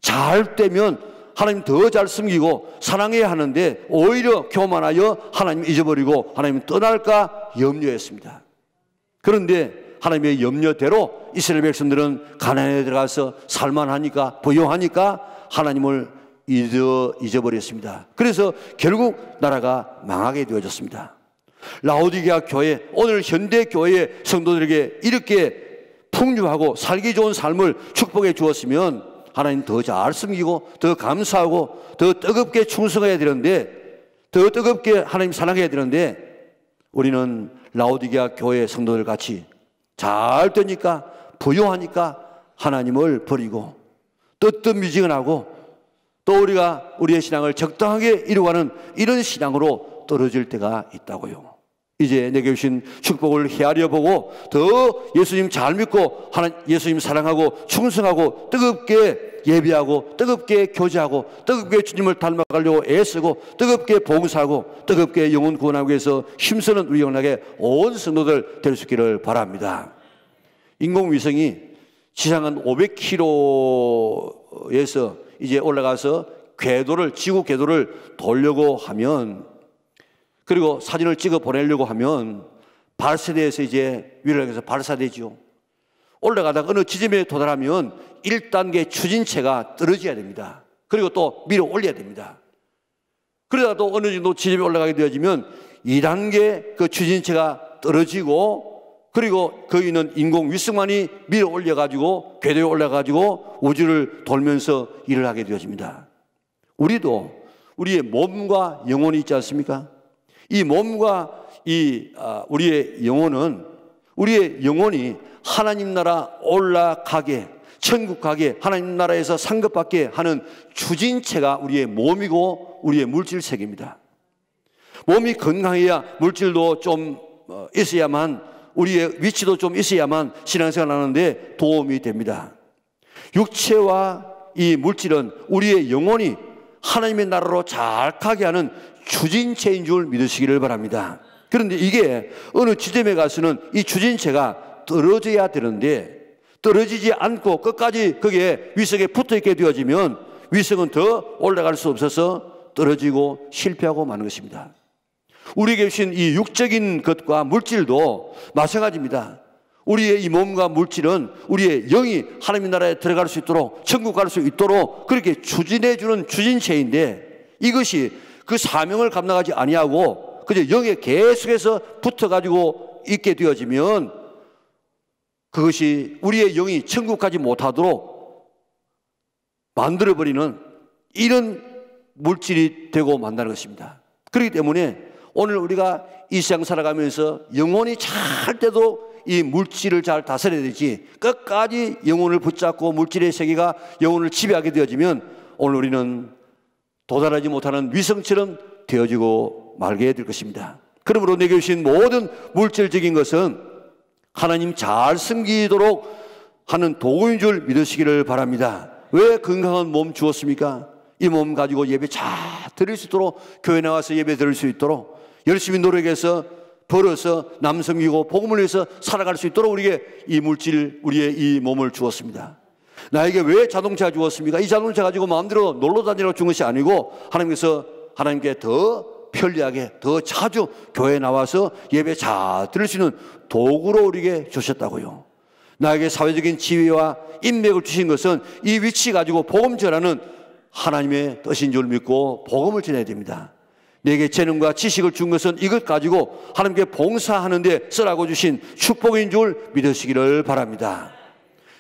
잘 되면 하나님 더 잘 섬기고 사랑해야 하는데 오히려 교만하여 하나님 잊어버리고 하나님 떠날까 염려했습니다. 그런데 하나님의 염려대로 이스라엘 백성들은 가나안에 들어가서 살만하니까 부유하니까 하나님을 잊어버렸습니다. 그래서 결국 나라가 망하게 되어졌습니다. 라오디게아 교회, 오늘 현대 교회의 성도들에게 이렇게 풍요하고 살기 좋은 삶을 축복해 주었으면 하나님 더 잘 섬기고 더 감사하고 더 뜨겁게 충성해야 되는데 더 뜨겁게 하나님 사랑해야 되는데 우리는 라오디게아 교회 성도들 같이 잘 되니까 부유하니까 하나님을 버리고 뜨뜻미지근하고 또 우리가 우리의 신앙을 적당하게 이루어가는 이런 신앙으로 떨어질 때가 있다고요. 이제 내게 주신 축복을 헤아려 보고 더 예수님 잘 믿고 예수님 사랑하고 충성하고 뜨겁게 예배하고 뜨겁게 교제하고 뜨겁게 주님을 닮아가려고 애쓰고 뜨겁게 봉사하고 뜨겁게 영혼 구원하기 위해서 힘쓰는 우리 영혼에게 온 성도들 될 수 있기를 바랍니다. 인공위성이 지상 한 500km에서 이제 올라가서 궤도를, 지구 궤도를 돌려고 하면, 그리고 사진을 찍어 보내려고 하면 발사대에서 이제 위력에서 발사되죠. 올라가다가 어느 지점에 도달하면 1단계 추진체가 떨어져야 됩니다. 그리고 또 밀어 올려야 됩니다. 그러다가 또 어느 정도 지점에 올라가게 되어지면 2단계 그 추진체가 떨어지고, 그리고 거기 있는 인공위성만이 밀어 올려가지고 궤도에 올라가지고 우주를 돌면서 일을 하게 되어집니다. 우리도 우리의 몸과 영혼이 있지 않습니까? 이 몸과 우리의 영혼이 하나님 나라 올라가게, 천국 가게, 하나님 나라에서 상급받게 하는 추진체가 우리의 몸이고 우리의 물질세계입니다. 몸이 건강해야 물질도 좀 있어야만, 우리의 위치도 좀 있어야만 신앙생활 하는데 도움이 됩니다. 육체와 이 물질은 우리의 영혼이 하나님의 나라로 잘 가게 하는 추진체인 줄 믿으시기를 바랍니다. 그런데 이게 어느 지점에 가서는 이 추진체가 떨어져야 되는데, 떨어지지 않고 끝까지 거기에 위성에 붙어 있게 되어지면 위성은 더 올라갈 수 없어서 떨어지고 실패하고 마는 것입니다. 우리에게 주신 이 육적인 것과 물질도 마찬가지입니다. 우리의 이 몸과 물질은 우리의 영이 하나님의 나라에 들어갈 수 있도록, 천국 갈 수 있도록 그렇게 추진해 주는 추진체인데, 이것이 그 사명을 감당하지 아니하고 그저 영에 계속해서 붙어가지고 있게 되어지면 그것이 우리의 영이 천국 가지 못하도록 만들어버리는 이런 물질이 되고 만다는 것입니다. 그렇기 때문에 오늘 우리가 이 세상 살아가면서 영혼이 잘 때도 이 물질을 잘 다스려야 되지, 끝까지 영혼을 붙잡고 물질의 세계가 영혼을 지배하게 되어지면 오늘 우리는 도달하지 못하는 위성처럼 되어지고 말게 될 것입니다. 그러므로 내게 주신 모든 물질적인 것은 하나님 잘 섬기도록 하는 도구인 줄 믿으시기를 바랍니다. 왜 건강한 몸 주었습니까? 이 몸 가지고 예배 잘 드릴 수 있도록, 교회 나와서 예배 드릴 수 있도록 열심히 노력해서 벌어서 남 섬기고 복음을 위해서 살아갈 수 있도록 우리에게 이 물질, 우리의 이 몸을 주었습니다. 나에게 왜 자동차 주었습니까? 이 자동차 가지고 마음대로 놀러 다니라고 준 것이 아니고 하나님께서 하나님께 더 편리하게, 더 자주 교회에 나와서 예배 잘 드릴 수 있는 도구로 우리에게 주셨다고요. 나에게 사회적인 지위와 인맥을 주신 것은 이 위치 가지고 복음 전하는 하나님의 뜻인 줄 믿고 복음을 전해야 됩니다. 내게 재능과 지식을 준 것은 이것 가지고 하나님께 봉사하는 데 쓰라고 주신 축복인 줄 믿으시기를 바랍니다.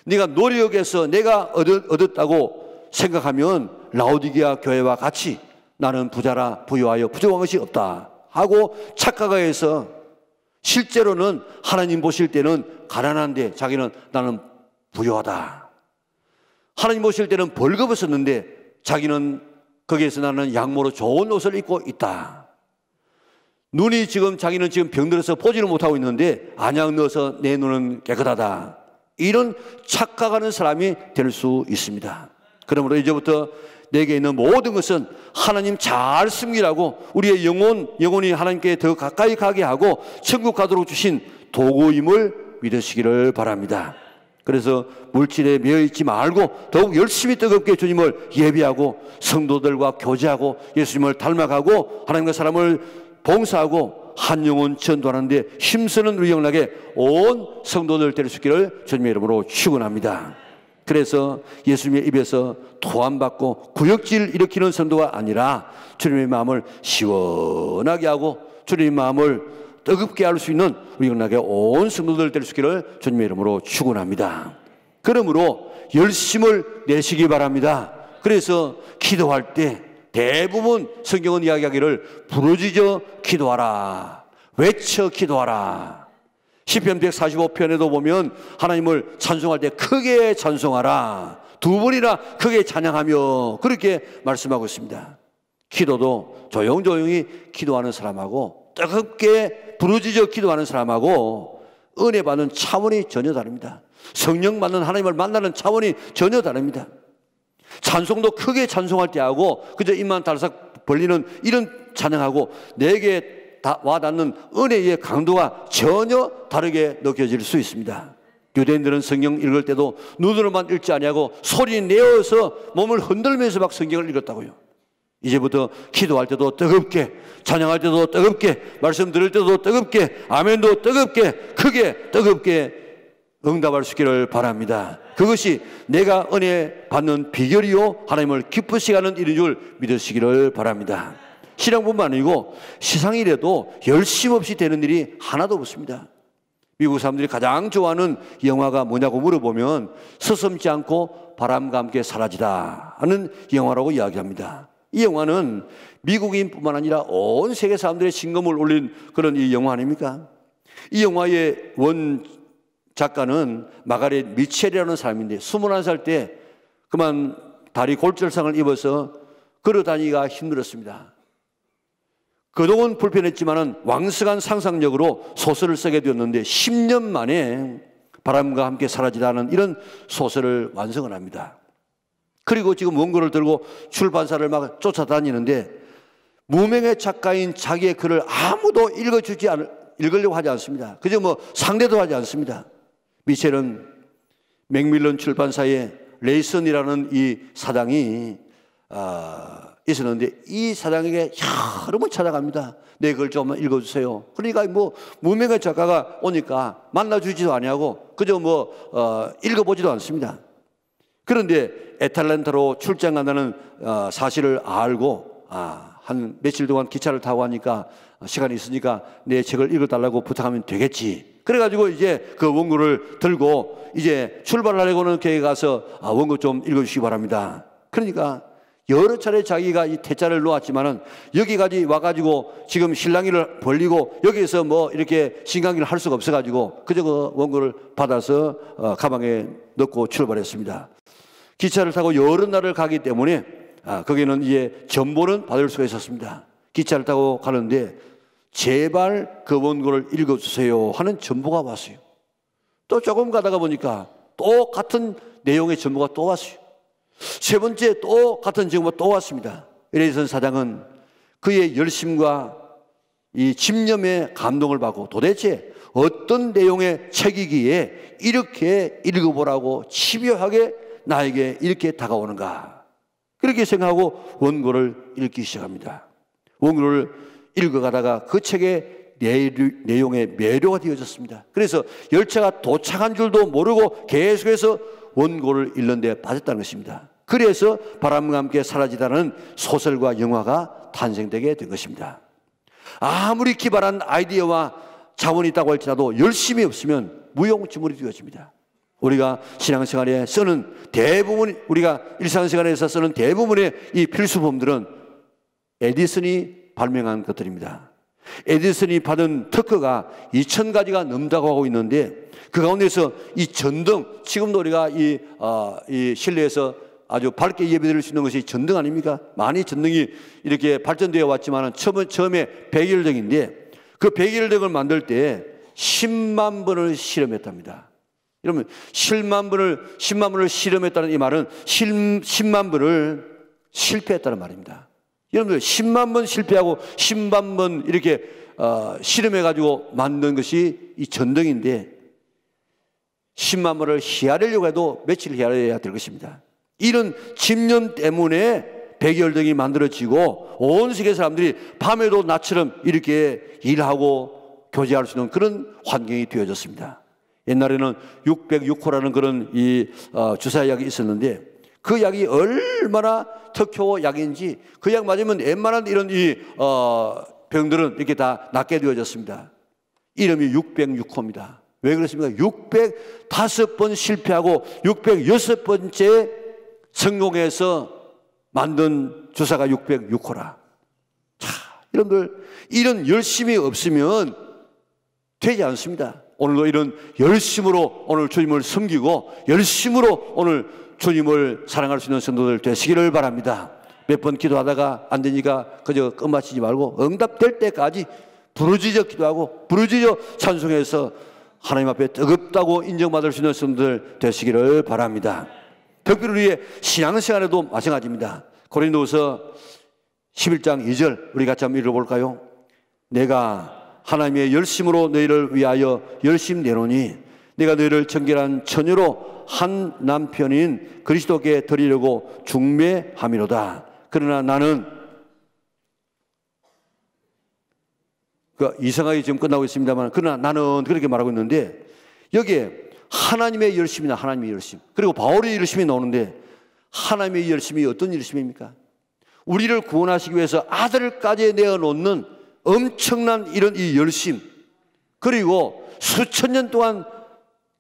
네가 노력해서 내가 얻었다고 생각하면 라오디게아 교회와 같이 나는 부자라 부유하여 부족한 것이 없다 하고 착각해서 실제로는 하나님 보실 때는 가난한데 자기는 나는 부유하다. 하나님 보실 때는 벌겁을 썼는데 자기는 거기에서 나는 양모로 좋은 옷을 입고 있다. 눈이 자기는 지금 병들어서 보지를 못하고 있는데 안약 넣어서 내 눈은 깨끗하다. 이런 착각하는 사람이 될 수 있습니다. 그러므로 이제부터 내게 있는 모든 것은 하나님 잘 섬기라고, 우리의 영혼이 하나님께 더 가까이 가게 하고 천국 가도록 주신 도구임을 믿으시기를 바랍니다. 그래서 물질에 매여있지 말고 더욱 열심히 뜨겁게 주님을 예배하고 성도들과 교제하고 예수님을 닮아가고 하나님과 사람을 봉사하고 한 영혼 전도하는 데 힘쓰는 우리 영락에 온 성도들 될 수 있기를 주님의 이름으로 축원합니다. 그래서 예수님의 입에서 토함받고 구역질 일으키는 성도가 아니라 주님의 마음을 시원하게 하고 주님의 마음을 뜨겁게 할 수 있는 우리 영락의 온 성도들 될 수 있기를 주님의 이름으로 축원합니다. 그러므로 열심을 내시기 바랍니다. 그래서 기도할 때 대부분 성경은 이야기하기를 부르짖어 기도하라, 외쳐 기도하라. 시편 145편에도 보면 하나님을 찬송할 때 크게 찬송하라, 두 번이나 크게 찬양하며 그렇게 말씀하고 있습니다. 기도도 조용조용히 기도하는 사람하고 뜨겁게 부르짖어 기도하는 사람하고 은혜 받는 차원이 전혀 다릅니다. 성령 받는 하나님을 만나는 차원이 전혀 다릅니다. 찬송도 크게 찬송할 때 하고 그저 입만 달싹 벌리는 이런 찬양하고 내게 와닿는 은혜의 강도가 전혀 다르게 느껴질 수 있습니다. 유대인들은 성경 읽을 때도 눈으로만 읽지 아니하고 소리 내어서 몸을 흔들면서 막 성경을 읽었다고요. 이제부터 기도할 때도 뜨겁게, 찬양할 때도 뜨겁게, 말씀 들을 때도 뜨겁게, 아멘도 뜨겁게, 크게 뜨겁게 응답할 수 있기를 바랍니다. 그것이 내가 은혜 받는 비결이요 하나님을 기쁘시게 하는 일인 줄 믿으시기를 바랍니다. 신앙뿐만 아니고 세상이라도 열심 없이 되는 일이 하나도 없습니다. 미국 사람들이 가장 좋아하는 영화가 뭐냐고 물어보면 서슴지 않고 바람과 함께 사라지다 하는 영화라고 이야기합니다. 이 영화는 미국인뿐만 아니라 온 세계 사람들의 진검을 올린 그런 이 영화 아닙니까? 이 영화의 원 작가는 마가렛 미첼이라는 사람인데 21살 때 그만 다리 골절상을 입어서 걸어다니기가 힘들었습니다. 그동안 불편했지만 왕성한 상상력으로 소설을 쓰게 되었는데 10년 만에 바람과 함께 사라지다는 이런 소설을 완성을 합니다. 그리고 지금 원고를 들고 출판사를 막 쫓아다니는데 무명의 작가인 자기의 글을 아무도 읽으려고 하지 않습니다. 그저 뭐 상대도 하지 않습니다. 미첼은 맥밀런 출판사의 레이슨이라는 이 사장이 있었는데 이 사장에게 여러 번 찾아갑니다. 내 글 좀 읽어주세요. 그러니까 뭐 무명의 작가가 오니까 만나주지도 아니하고 그저 뭐 읽어보지도 않습니다. 그런데 애틀랜타로 출장 간다는 사실을 알고 한 며칠 동안 기차를 타고 하니까 시간이 있으니까 내 책을 읽어달라고 부탁하면 되겠지. 그래가지고 이제 그 원고를 들고 이제 출발하려고는 거기 가서 원고 좀 읽어주시기 바랍니다. 그러니까 여러 차례 자기가 이 태자를 놓았지만은 여기까지 와가지고 지금 실랑이를 벌리고 여기에서 뭐 이렇게 신강기를 할 수가 없어가지고 그저 그 원고를 받아서 가방에 넣고 출발했습니다. 기차를 타고 여러 날을 가기 때문에 거기는 이제 전보는 받을 수가 있었습니다. 기차를 타고 가는데 제발 그 원고를 읽어주세요 하는 전보가 왔어요. 또 조금 가다가 보니까 또 같은 내용의 전보가 또 왔어요. 세 번째 또 같은 전보가 또 왔습니다. 이래서 사장은 그의 열심과 이 집념에 감동을 받고 도대체 어떤 내용의 책이기에 이렇게 읽어보라고 집요하게 나에게 이렇게 다가오는가. 그렇게 생각하고 원고를 읽기 시작합니다. 원고를 읽어가다가 그 책의 내용에 매료가 되어졌습니다. 그래서 열차가 도착한 줄도 모르고 계속해서 원고를 읽는데 빠졌다는 것입니다. 그래서 바람과 함께 사라지다는 소설과 영화가 탄생되게 된 것입니다. 아무리 기발한 아이디어와 자원이 있다고 할지라도 열심이 없으면 무용지물이 되어집니다. 우리가 신앙생활에 쓰는 대부분, 우리가 일상생활에서 쓰는 대부분의 이 필수품들은 에디슨이 발명한 것들입니다. 에디슨이 받은 특허가 2000가지가 넘다고 하고 있는데 그 가운데서 이 전등, 지금도 우리가 이 실내에서 아주 밝게 예배드릴 수 있는 것이 전등 아닙니까? 많이 전등이 이렇게 발전되어 왔지만 처음에 백열등인데 그 백열등을 만들 때 10만 번을 실험했답니다. 여러분 10만 번을 실험했다는 이 말은 10만 번을 실패했다는 말입니다. 여러분들 10만 번 실패하고 10만 번 이렇게 실험해가지고 만든 것이 이 전등인데 10만 번을 헤아리려고 해도 며칠 헤아려야 될 것입니다. 이런 집념 때문에 백열등이 만들어지고 온 세계 사람들이 밤에도 낮처럼 이렇게 일하고 교제할 수 있는 그런 환경이 되어졌습니다. 옛날에는 606호라는 그런 주사약이 있었는데 그 약이 얼마나 특효 약인지 그 약 맞으면 웬만한 이런 병들은 이렇게 다 낫게 되어졌습니다. 이름이 606호입니다. 왜 그렇습니까? 605번 실패하고 606번째 성공해서 만든 주사가 606호라. 자, 여러분들 이런 열심이 없으면 되지 않습니다. 오늘도 이런 열심으로 오늘 주님을 섬기고 열심으로 오늘 주님을 사랑할 수 있는 성도들 되시기를 바랍니다. 몇 번 기도하다가 안 되니까 그저 끝마치지 말고 응답될 때까지 부르짖어 기도하고 부르짖어 찬송해서 하나님 앞에 뜨겁다고 인정받을 수 있는 성도들 되시기를 바랍니다. 특별히 우리의 신앙생활에도 마찬가지입니다. 고린도후서 11장 2절 우리 같이 한번 읽어볼까요? 내가 하나님의 열심으로 너희를 위하여 열심 내노니 내가 너희를 정결한 처녀로 한 남편인 그리스도께 드리려고 중매함이로다. 그러나 나는 이상하게 지금 끝나고 있습니다만, 그러나 나는 그렇게 말하고 있는데, 여기에 하나님의 열심이나 하나님의 열심, 그리고 바울의 열심이 나오는데, 하나님의 열심이 어떤 열심입니까? 우리를 구원하시기 위해서 아들까지 내어놓는 엄청난 이런 이 열심, 그리고 수천 년 동안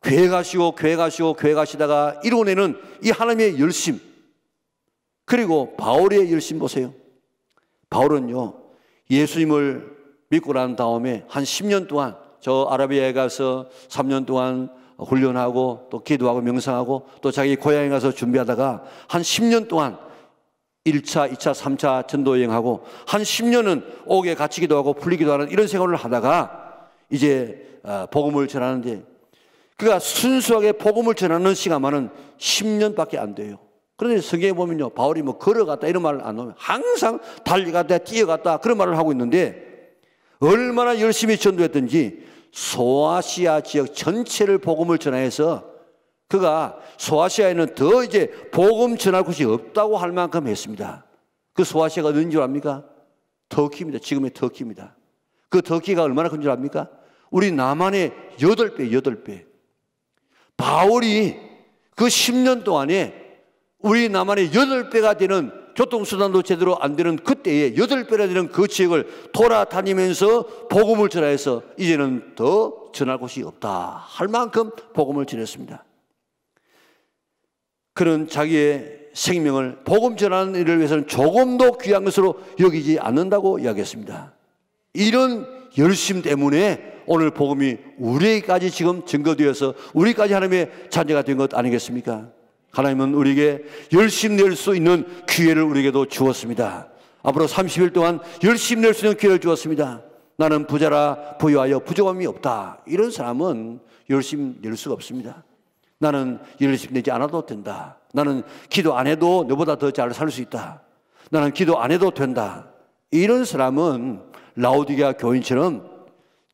계획하시다가 이루어내는 이 하나님의 열심, 그리고 바울의 열심 보세요. 바울은요, 예수님을 믿고 난 다음에 한 10년 동안 저 아라비아에 가서 3년 동안 훈련하고 또 기도하고 명상하고 또 자기 고향에 가서 준비하다가 한 10년 동안 1차, 2차, 3차 전도 여행하고 한 10년은 옥에 갇히기도 하고 풀리기도 하는 이런 생활을 하다가 이제 복음을 전하는데, 그가 순수하게 복음을 전하는 시간만은 10년밖에 안 돼요. 그런데 성경에 보면요, 바울이 뭐 걸어갔다 이런 말을 안 하면 항상 달려갔다 뛰어갔다 그런 말을 하고 있는데, 얼마나 열심히 전도했든지 소아시아 지역 전체를 복음을 전하여서 그가 소아시아에는 더 이제 복음 전할 곳이 없다고 할 만큼 했습니다. 그 소아시아가 어딘 줄 압니까? 터키입니다. 지금의 터키입니다. 그 터키가 얼마나 큰 줄 압니까? 우리 남한의 8배. 바울이 그 10년 동안에 우리 남한의 8배가 되는, 교통수단도 제대로 안 되는 그때에 8배나 되는 그 지역을 돌아다니면서 복음을 전하여서 이제는 더 전할 곳이 없다 할 만큼 복음을 전했습니다. 그런 자기의 생명을 복음 전하는 일을 위해서는 조금도 귀한 것으로 여기지 않는다고 이야기했습니다. 이런 열심 때문에 오늘 복음이 우리에게까지 지금 증거되어서 우리까지 하나님의 자녀가 된 것 아니겠습니까? 하나님은 우리에게 열심 낼 수 있는 기회를 우리에게도 주었습니다. 앞으로 30일 동안 열심 낼 수 있는 기회를 주었습니다. 나는 부자라 부유하여 부족함이 없다, 이런 사람은 열심 낼 수가 없습니다. 나는 열심 내지 않아도 된다. 나는 기도 안 해도 너보다 더 잘 살 수 있다. 나는 기도 안 해도 된다. 이런 사람은 라오디게아 교인처럼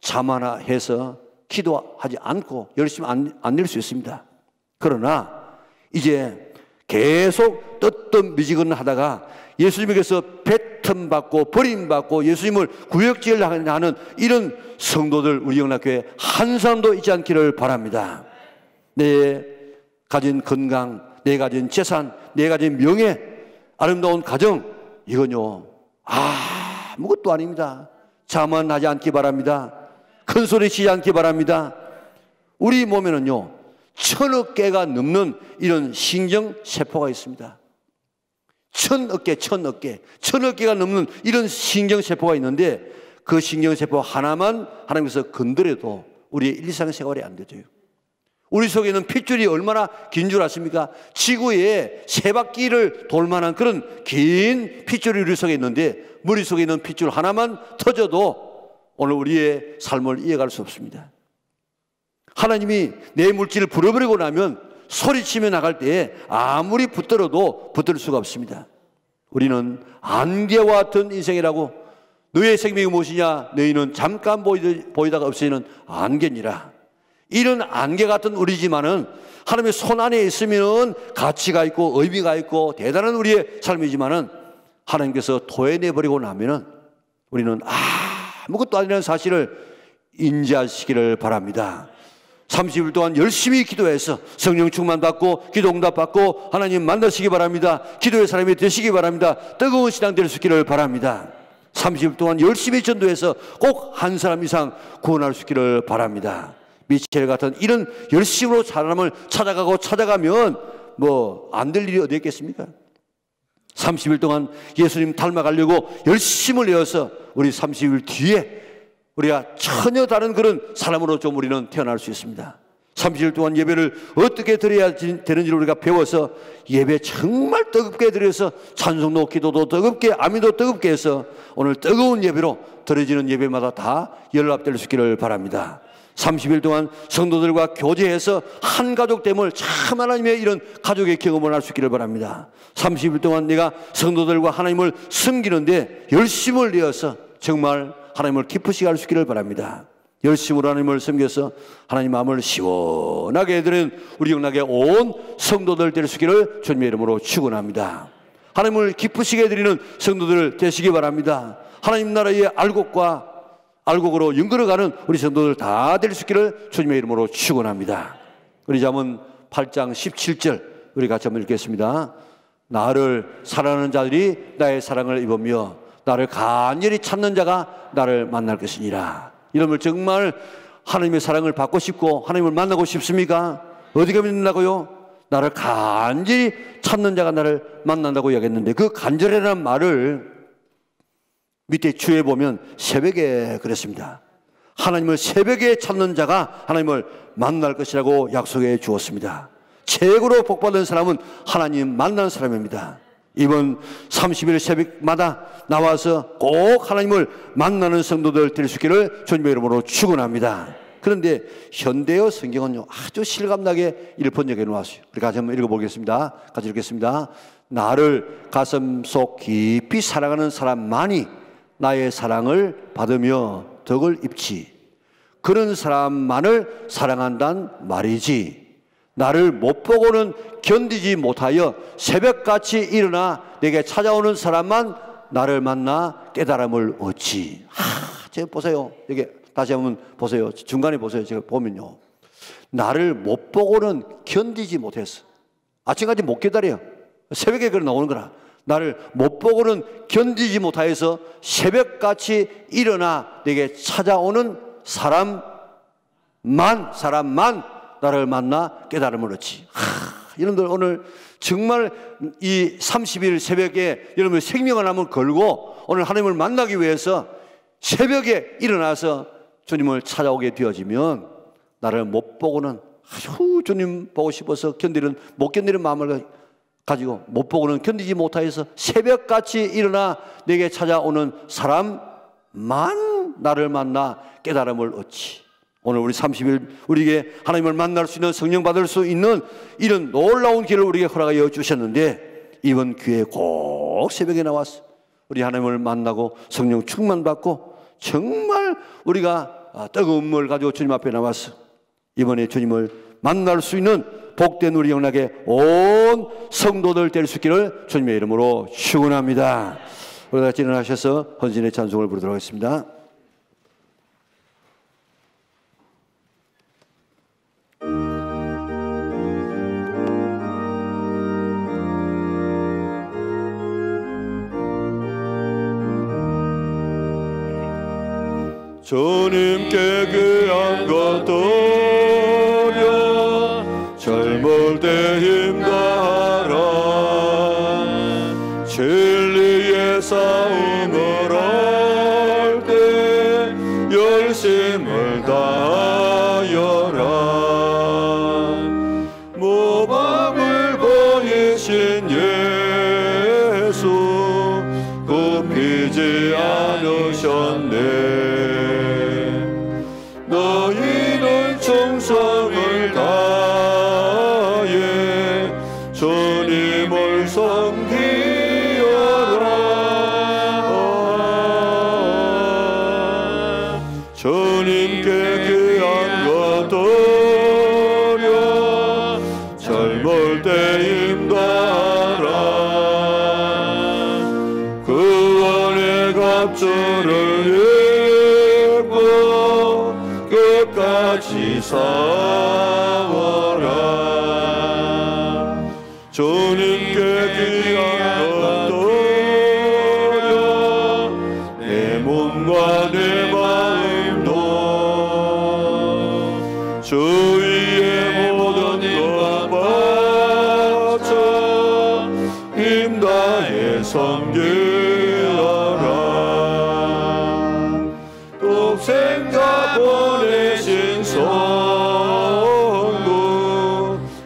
자만해서 기도하지 않고 열심 안 낼 수 있습니다. 그러나 이제 계속 뜨뜻미지근 하다가 예수님에게서 배텀받고 버림받고 예수님을 구역질 하는 이런 성도들, 우리 영락교회 한 사람도 있지 않기를 바랍니다. 내 가진 건강, 내 가진 재산, 내 가진 명예, 아름다운 가정, 이건요 아무것도 아닙니다. 자만하지 않기 바랍니다. 큰 소리 치지 않기 바랍니다. 우리 몸에는요 1000억 개가 넘는 이런 신경세포가 있습니다. 1000억 개가 넘는 이런 신경세포가 있는데, 그 신경세포 하나만 하나님께서 건드려도 우리의 일상생활이 안 되죠. 우리 속에 있는 핏줄이 얼마나 긴 줄 아십니까? 지구에 3바퀴를 돌 만한 그런 긴 핏줄이 우리 속에 있는데, 머릿속에 있는 핏줄 하나만 터져도 오늘 우리의 삶을 이어갈 수 없습니다. 하나님이 내 물질을 불어버리고 나면 소리치며 나갈 때에 아무리 붙들어도 붙들 수가 없습니다. 우리는 안개와 같은 인생이라고, 너의 생명이 무엇이냐? 너희는 잠깐 보이다가 없어지는 안개니라. 이런 안개 같은 우리지만은 하나님의 손 안에 있으면 가치가 있고 의미가 있고 대단한 우리의 삶이지만은, 하나님께서 토해내버리고 나면은 우리는 아무것도 아니라는 사실을 인지하시기를 바랍니다. 30일 동안 열심히 기도해서 성령 충만 받고 기도 응답 받고 하나님 만나시기 바랍니다. 기도의 사람이 되시기 바랍니다. 뜨거운 신앙 될 수 있기를 바랍니다. 30일 동안 열심히 전도해서 꼭 한 사람 이상 구원할 수 있기를 바랍니다. 미첼 같은 이런 열심으로 사람을 찾아가면 뭐 안 될 일이 어디 있겠습니까? 30일 동안 예수님 닮아가려고 열심을 내어서 우리 30일 뒤에 우리가 전혀 다른 그런 사람으로 좀 우리는 태어날 수 있습니다. 30일 동안 예배를 어떻게 드려야 되는지를 우리가 배워서 예배 정말 뜨겁게 드려서 찬송도 기도도 뜨겁게 아멘도 뜨겁게 해서 오늘 뜨거운 예배로 드려지는 예배마다 다 연락될 수 있기를 바랍니다. 30일 동안 성도들과 교제해서 한 가족됨을 참 하나님의 이런 가족의 경험을 할 수 있기를 바랍니다. 30일 동안 내가 성도들과 하나님을 섬기는데 열심을 내어서 정말 하나님을 기쁘시게 할 수 있기를 바랍니다. 열심으로 하나님을 섬겨서 하나님 마음을 시원하게 해드리는 우리 영락의 온 성도들 될 수 있기를 주님의 이름으로 축원합니다. 하나님을 기쁘시게 해드리는 성도들 되시기 바랍니다. 하나님 나라의 알곡과 알고 그러 연걸어가는 우리 성도들 다 될 수 있기를 주님의 이름으로 축원합니다. 우리 잠언 8장 17절 우리 같이 한번 읽겠습니다. 나를 사랑하는 자들이 나의 사랑을 입으며 나를 간절히 찾는 자가 나를 만날 것이니라. 이러면 정말 하나님의 사랑을 받고 싶고 하나님을 만나고 싶습니까? 어디가 믿는다고요? 나를 간절히 찾는 자가 나를 만난다고 이야기했는데 그 간절이라는 말을 밑에 주에 보면 새벽에 그랬습니다. 하나님을 새벽에 찾는 자가 하나님을 만날 것이라고 약속해 주었습니다. 최고로 복받은 사람은 하나님 만난 사람입니다. 이번 30일 새벽마다 나와서 꼭 하나님을 만나는 성도들 될 수 있기를 주님의 이름으로 축원합니다. 그런데 현대어 성경은요 아주 실감나게 번역해 놓았어요. 우리 같이 한번 읽어보겠습니다. 같이 읽겠습니다. 나를 가슴속 깊이 사랑하는 사람만이 나의 사랑을 받으며 덕을 입지. 그런 사람만을 사랑한단 말이지. 나를 못 보고는 견디지 못하여 새벽같이 일어나 내게 찾아오는 사람만 나를 만나 깨달음을 얻지. 제가 보세요. 여기 다시 한번 보세요. 중간에 보세요. 제가 보면요. 나를 못 보고는 견디지 못했어. 아침까지 못 기다려. 새벽에 그래 나오는 거라. 나를 못 보고는 견디지 못하여서 새벽같이 일어나 내게 찾아오는 사람만 나를 만나 깨달음을 얻지. 여러분들 오늘 정말 이 30일 새벽에 여러분 생명을 한번 걸고 오늘 하나님을 만나기 위해서 새벽에 일어나서 주님을 찾아오게 되어지면 나를 못 보고는 아주 주님 보고 싶어서 못 견디는 마음을 가지고 못 보고는 견디지 못하여서 새벽같이 일어나 내게 찾아오는 사람만 나를 만나 깨달음을 얻지. 오늘 우리 30일 우리에게 하나님을 만날 수 있는 성령 받을 수 있는 이런 놀라운 길을 우리에게 허락하여 주셨는데 이번 기회에 꼭 새벽에 나와서 우리 하나님을 만나고 성령 충만 받고 정말 우리가 뜨거운 물을 가지고 주님 앞에 나와서 이번에 주님을 만날 수 있는 복된 우리 영락의 온 성도들 될 수 있기를 주님의 이름으로 축원합니다. 우리 같이 일어나셔서 헌신의 찬송을 부르도록 하겠습니다. 주님께 귀한 것 드려 젊을 때 힘다하라. 진리의 싸움을 할 때 열심을 다하여라. 모범을 보이신 예수 굽히지 않으셨네. 너희는 충성을 다해 주님을 섬기어라. 주님께 귀한 것 드려 젊을 때 힘다하라. 구원의 갑주를 끝까지 싸워라. 주님께 귀한 것 드려 내 몸과 내 마음도 주위의 모든 것 바쳐 힘다해 섬기어라. 독생자 보내신 성부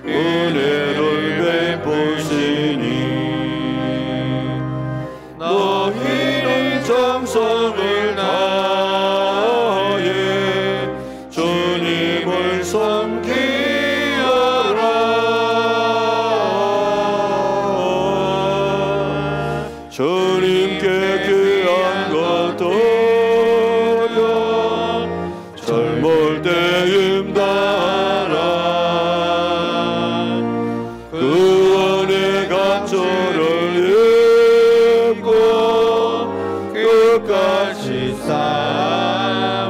은혜를 베푸시니 너희는 정성을 다해 주님을 섬기어라. 주님께 귀한 것 드려 젊을 때 힘다하라. 구원의 갑주를 입고 끝까지 싸워라.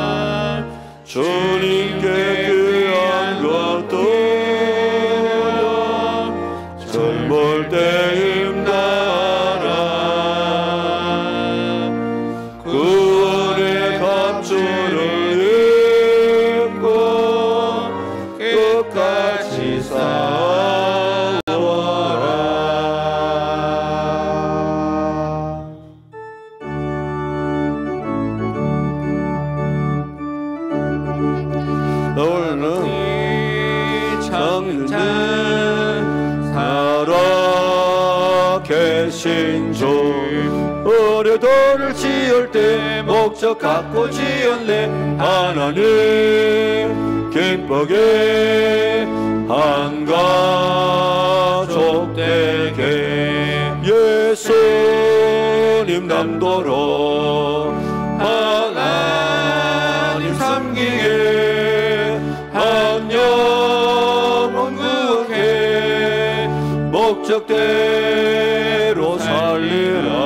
포기하라. 주님께 귀한 것들여 젊을 때 힘나라. 구원의 갑주를 입고 끝까지 싸워라. 너는 창자 살아 계신 주 어려도를 지을 때 목적 갖고 지었네. 하나님 기쁘게 한 가족 되게 예수님 남도록 하나님 섬기게 한 영혼 구하게 목적대로 살리라.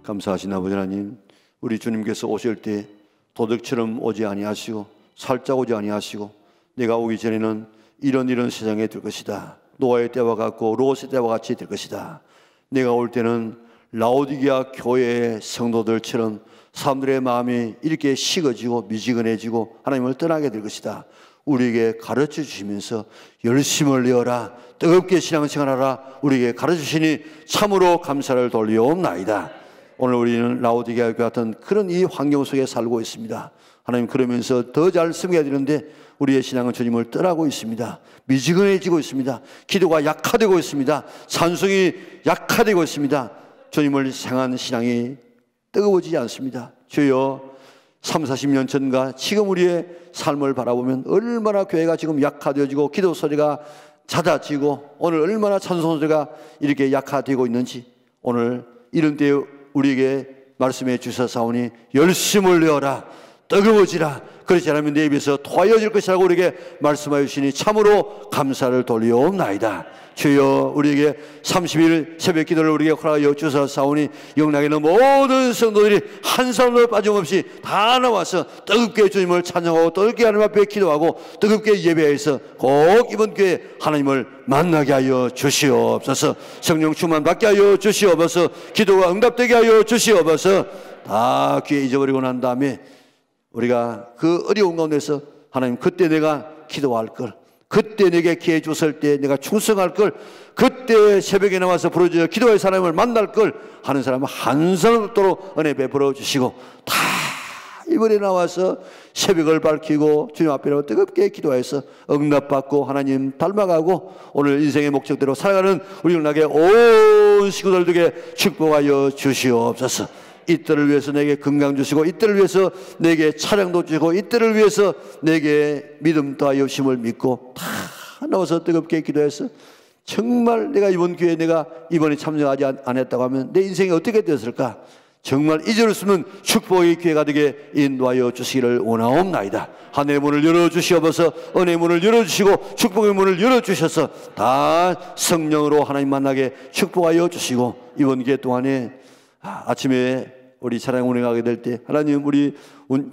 감사하신 아버지 하나님, 우리 주님께서 오실 때 도둑처럼 오지 아니하시고 살짝 오지 아니하시고 내가 오기 전에는 이런 세상에 될 것이다. 노아의 때와 같고 롯의 때와 같이 될 것이다. 내가 올 때는 라오디게아 교회의 성도들처럼 사람들의 마음이 이렇게 식어지고 미지근해지고 하나님을 떠나게 될 것이다. 우리에게 가르쳐 주시면서 열심을 내어라, 뜨겁게 신앙생활하라 우리에게 가르쳐 주시니 참으로 감사를 돌리옵나이다. 오늘 우리는 라오디게아 같은 그런 이 환경 속에 살고 있습니다. 하나님, 그러면서 더 잘 섬겨야 되는데 우리의 신앙은 주님을 떠나고 있습니다. 미지근해지고 있습니다. 기도가 약화되고 있습니다. 찬송이 약화되고 있습니다. 주님을 향한 신앙이 뜨거워지지 않습니다. 주여, 30-40년 전과 지금 우리의 삶을 바라보면 얼마나 교회가 지금 약화되어지고 기도 소리가 잦아지고 오늘 얼마나 찬송 소리가 이렇게 약화되고 있는지 오늘 이런 때에 우리에게 말씀해 주셨사오니 열심을 내어라, 뜨거워지라. 그렇지 않으면 내 입에서 토하여질 것이라고 우리에게 말씀하여 주시니 참으로 감사를 돌리옵나이다. 주여, 우리에게 30일 새벽 기도를 우리에게 허락하여 주셨사오니 영락에는 모든 성도들이 한 사람도 빠짐없이 다 나와서 뜨겁게 주님을 찬양하고 뜨겁게 하나님 앞에 기도하고 뜨겁게 예배해서 꼭 이번 기회에 하나님을 만나게 하여 주시옵소서. 성령 충만 받게 하여 주시옵소서. 기도가 응답되게 하여 주시옵소서. 다 귀에 잊어버리고 난 다음에 우리가 그 어려운 가운데서 하나님, 그때 내가 기도할 걸, 그때 내게 기회 줬을 때 내가 충성할 걸, 그때 새벽에 나와서 부르짖어 기도의 사람을 만날 걸 하는 사람은 한 사람 없도록 은혜 베풀어 주시고, 다 이번에 나와서 새벽을 밝히고 주님 앞에 뜨겁게 기도해서 응답받고 하나님 닮아가고 오늘 인생의 목적대로 살아가는 우리 영락의 온 식구들 되게 축복하여 주시옵소서. 이때를 위해서 내게 건강 주시고, 이때를 위해서 내게 차량도 주시고, 이때를 위해서 내게 믿음과 여심을 믿고 다 나와서 뜨겁게 기도해서 정말 내가 이번 기회에 내가 이번에 참여하지 않았다고 하면 내 인생이 어떻게 되었을까? 정말 잊을 수 없는 축복의 기회가 되게 인도하여 주시기를 원하옵나이다. 하늘의 문을 열어주시옵소서. 은혜의 문을 열어주시고 축복의 문을 열어주셔서 다 성령으로 하나님 만나게 축복하여 주시고, 이번 기회 동안에 아침에 우리 차량 운행하게 될 때 하나님, 우리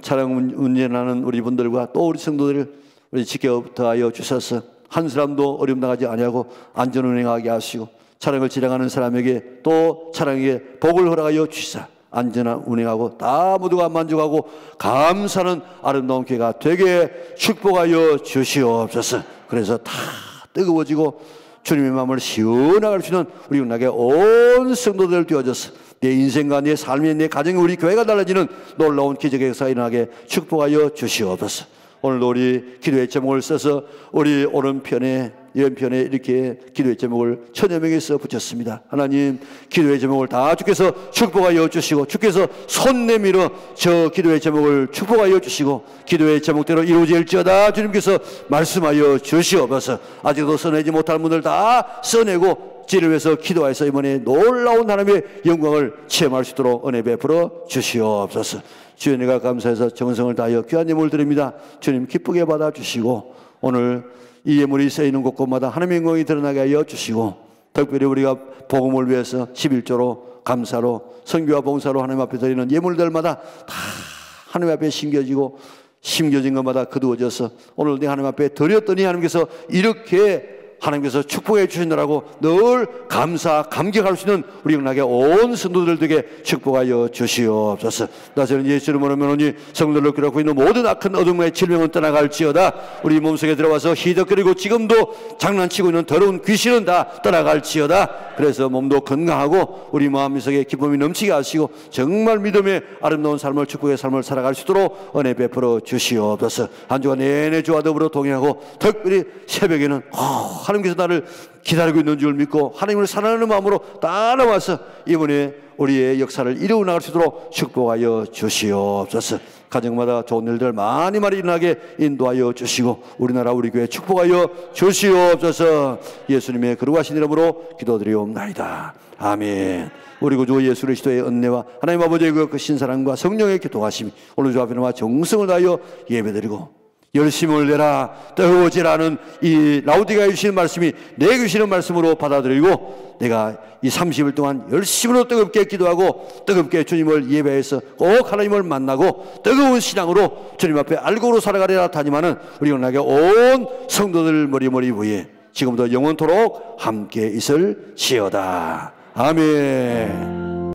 차량 운전하는 우리 분들과 또 우리 성도들을 우리 지켜부터 주셔서 한 사람도 어려움 당하지 아니하고 안전 운행하게 하시고, 차량을 지나가는 사람에게 또 차량에게 복을 허락하여 주시사 안전한 운행하고 다 모두가 만족하고 감사하는 아름다운 기회가 되게 축복하여 주시옵소서. 그래서 다 뜨거워지고 주님의 마음을 시원하게 할 수 있는 우리 은락의 온 성도들 되어져서 내 인생과 내 삶이, 내 가정이, 우리 교회가 달라지는 놀라운 기적의 역사가 일어나게 축복하여 주시옵소서. 오늘도 우리 기도의 제목을 써서 우리 오른편에 왼편에 이렇게 기도의 제목을 1000여 명이 써 붙였습니다. 하나님, 기도의 제목을 다 주께서 축복하여 주시고 주께서 손 내밀어 저 기도의 제목을 축복하여 주시고 기도의 제목대로 이루어질지어다 주님께서 말씀하여 주시옵소서. 아직도 써내지 못할 분들 다 써내고 지를 위해서 기도해서 이번에 놀라운 하나님의 영광을 체험할 수 있도록 은혜 베풀어 주시옵소서. 주여, 내가 감사해서 정성을 다하여 귀한 예물을 드립니다. 주님 기쁘게 받아주시고 오늘 이 예물이 쓰이는 곳곳마다 하나님의 영광이 드러나게 하여 주시고, 특별히 우리가 복음을 위해서 11조로 감사로 선교와 봉사로 하나님 앞에 드리는 예물들마다 다 하나님 앞에 심겨진 것마다 거두어져서 오늘 내 하나님 앞에 드렸더니 하나님께서 이렇게 하나님께서 축복해 주시느라고 늘 감격할 수 있는 우리 영락의 온 성도들에게 축복하여 주시옵소서. 나저는 예수 이름으로 명하노니 성도를 괴롭고 있는 모든 악한 어둠의 질병은 떠나갈지어다. 우리 몸속에 들어와서 희덕거리고 지금도 장난치고 있는 더러운 귀신은 다 떠나갈지어다. 그래서 몸도 건강하고 우리 마음속에 기쁨이 넘치게 하시고 정말 믿음의 아름다운 삶을, 축복의 삶을 살아갈 수 있도록 은혜 베풀어 주시옵소서. 한 주간 내내 주와 더불어 동행하고 특별히 새벽에는 하나님께서 나를 기다리고 있는 줄 믿고 하나님을 사랑하는 마음으로 따라와서 이번에 우리의 역사를 이루어 나갈 수 있도록 축복하여 주시옵소서. 가정마다 좋은 일들 많이 일어나게 인도하여 주시고 우리나라 우리 교회 축복하여 주시옵소서. 예수님의 거룩하신 이름으로 기도드리옵나이다. 아멘. 우리 구주 예수 그리스도의 은혜와 하나님 아버지의 그 신사랑과 성령의 교통하심이 오늘 주 앞에 나와 정성을 다하여 예배드리고 열심을 내라 뜨거워지라 하는 이 라우디가에 주시는 말씀이 내게 주시는 말씀으로 받아들이고 내가 이 30일 동안 열심으로 뜨겁게 기도하고 뜨겁게 주님을 예배해서 꼭 하나님을 만나고 뜨거운 신앙으로 주님 앞에 알고로 살아가리라 다짐하는 우리 영락의 온 성도들 머리 위에 지금부터 영원토록 함께 있을지어다. 아멘.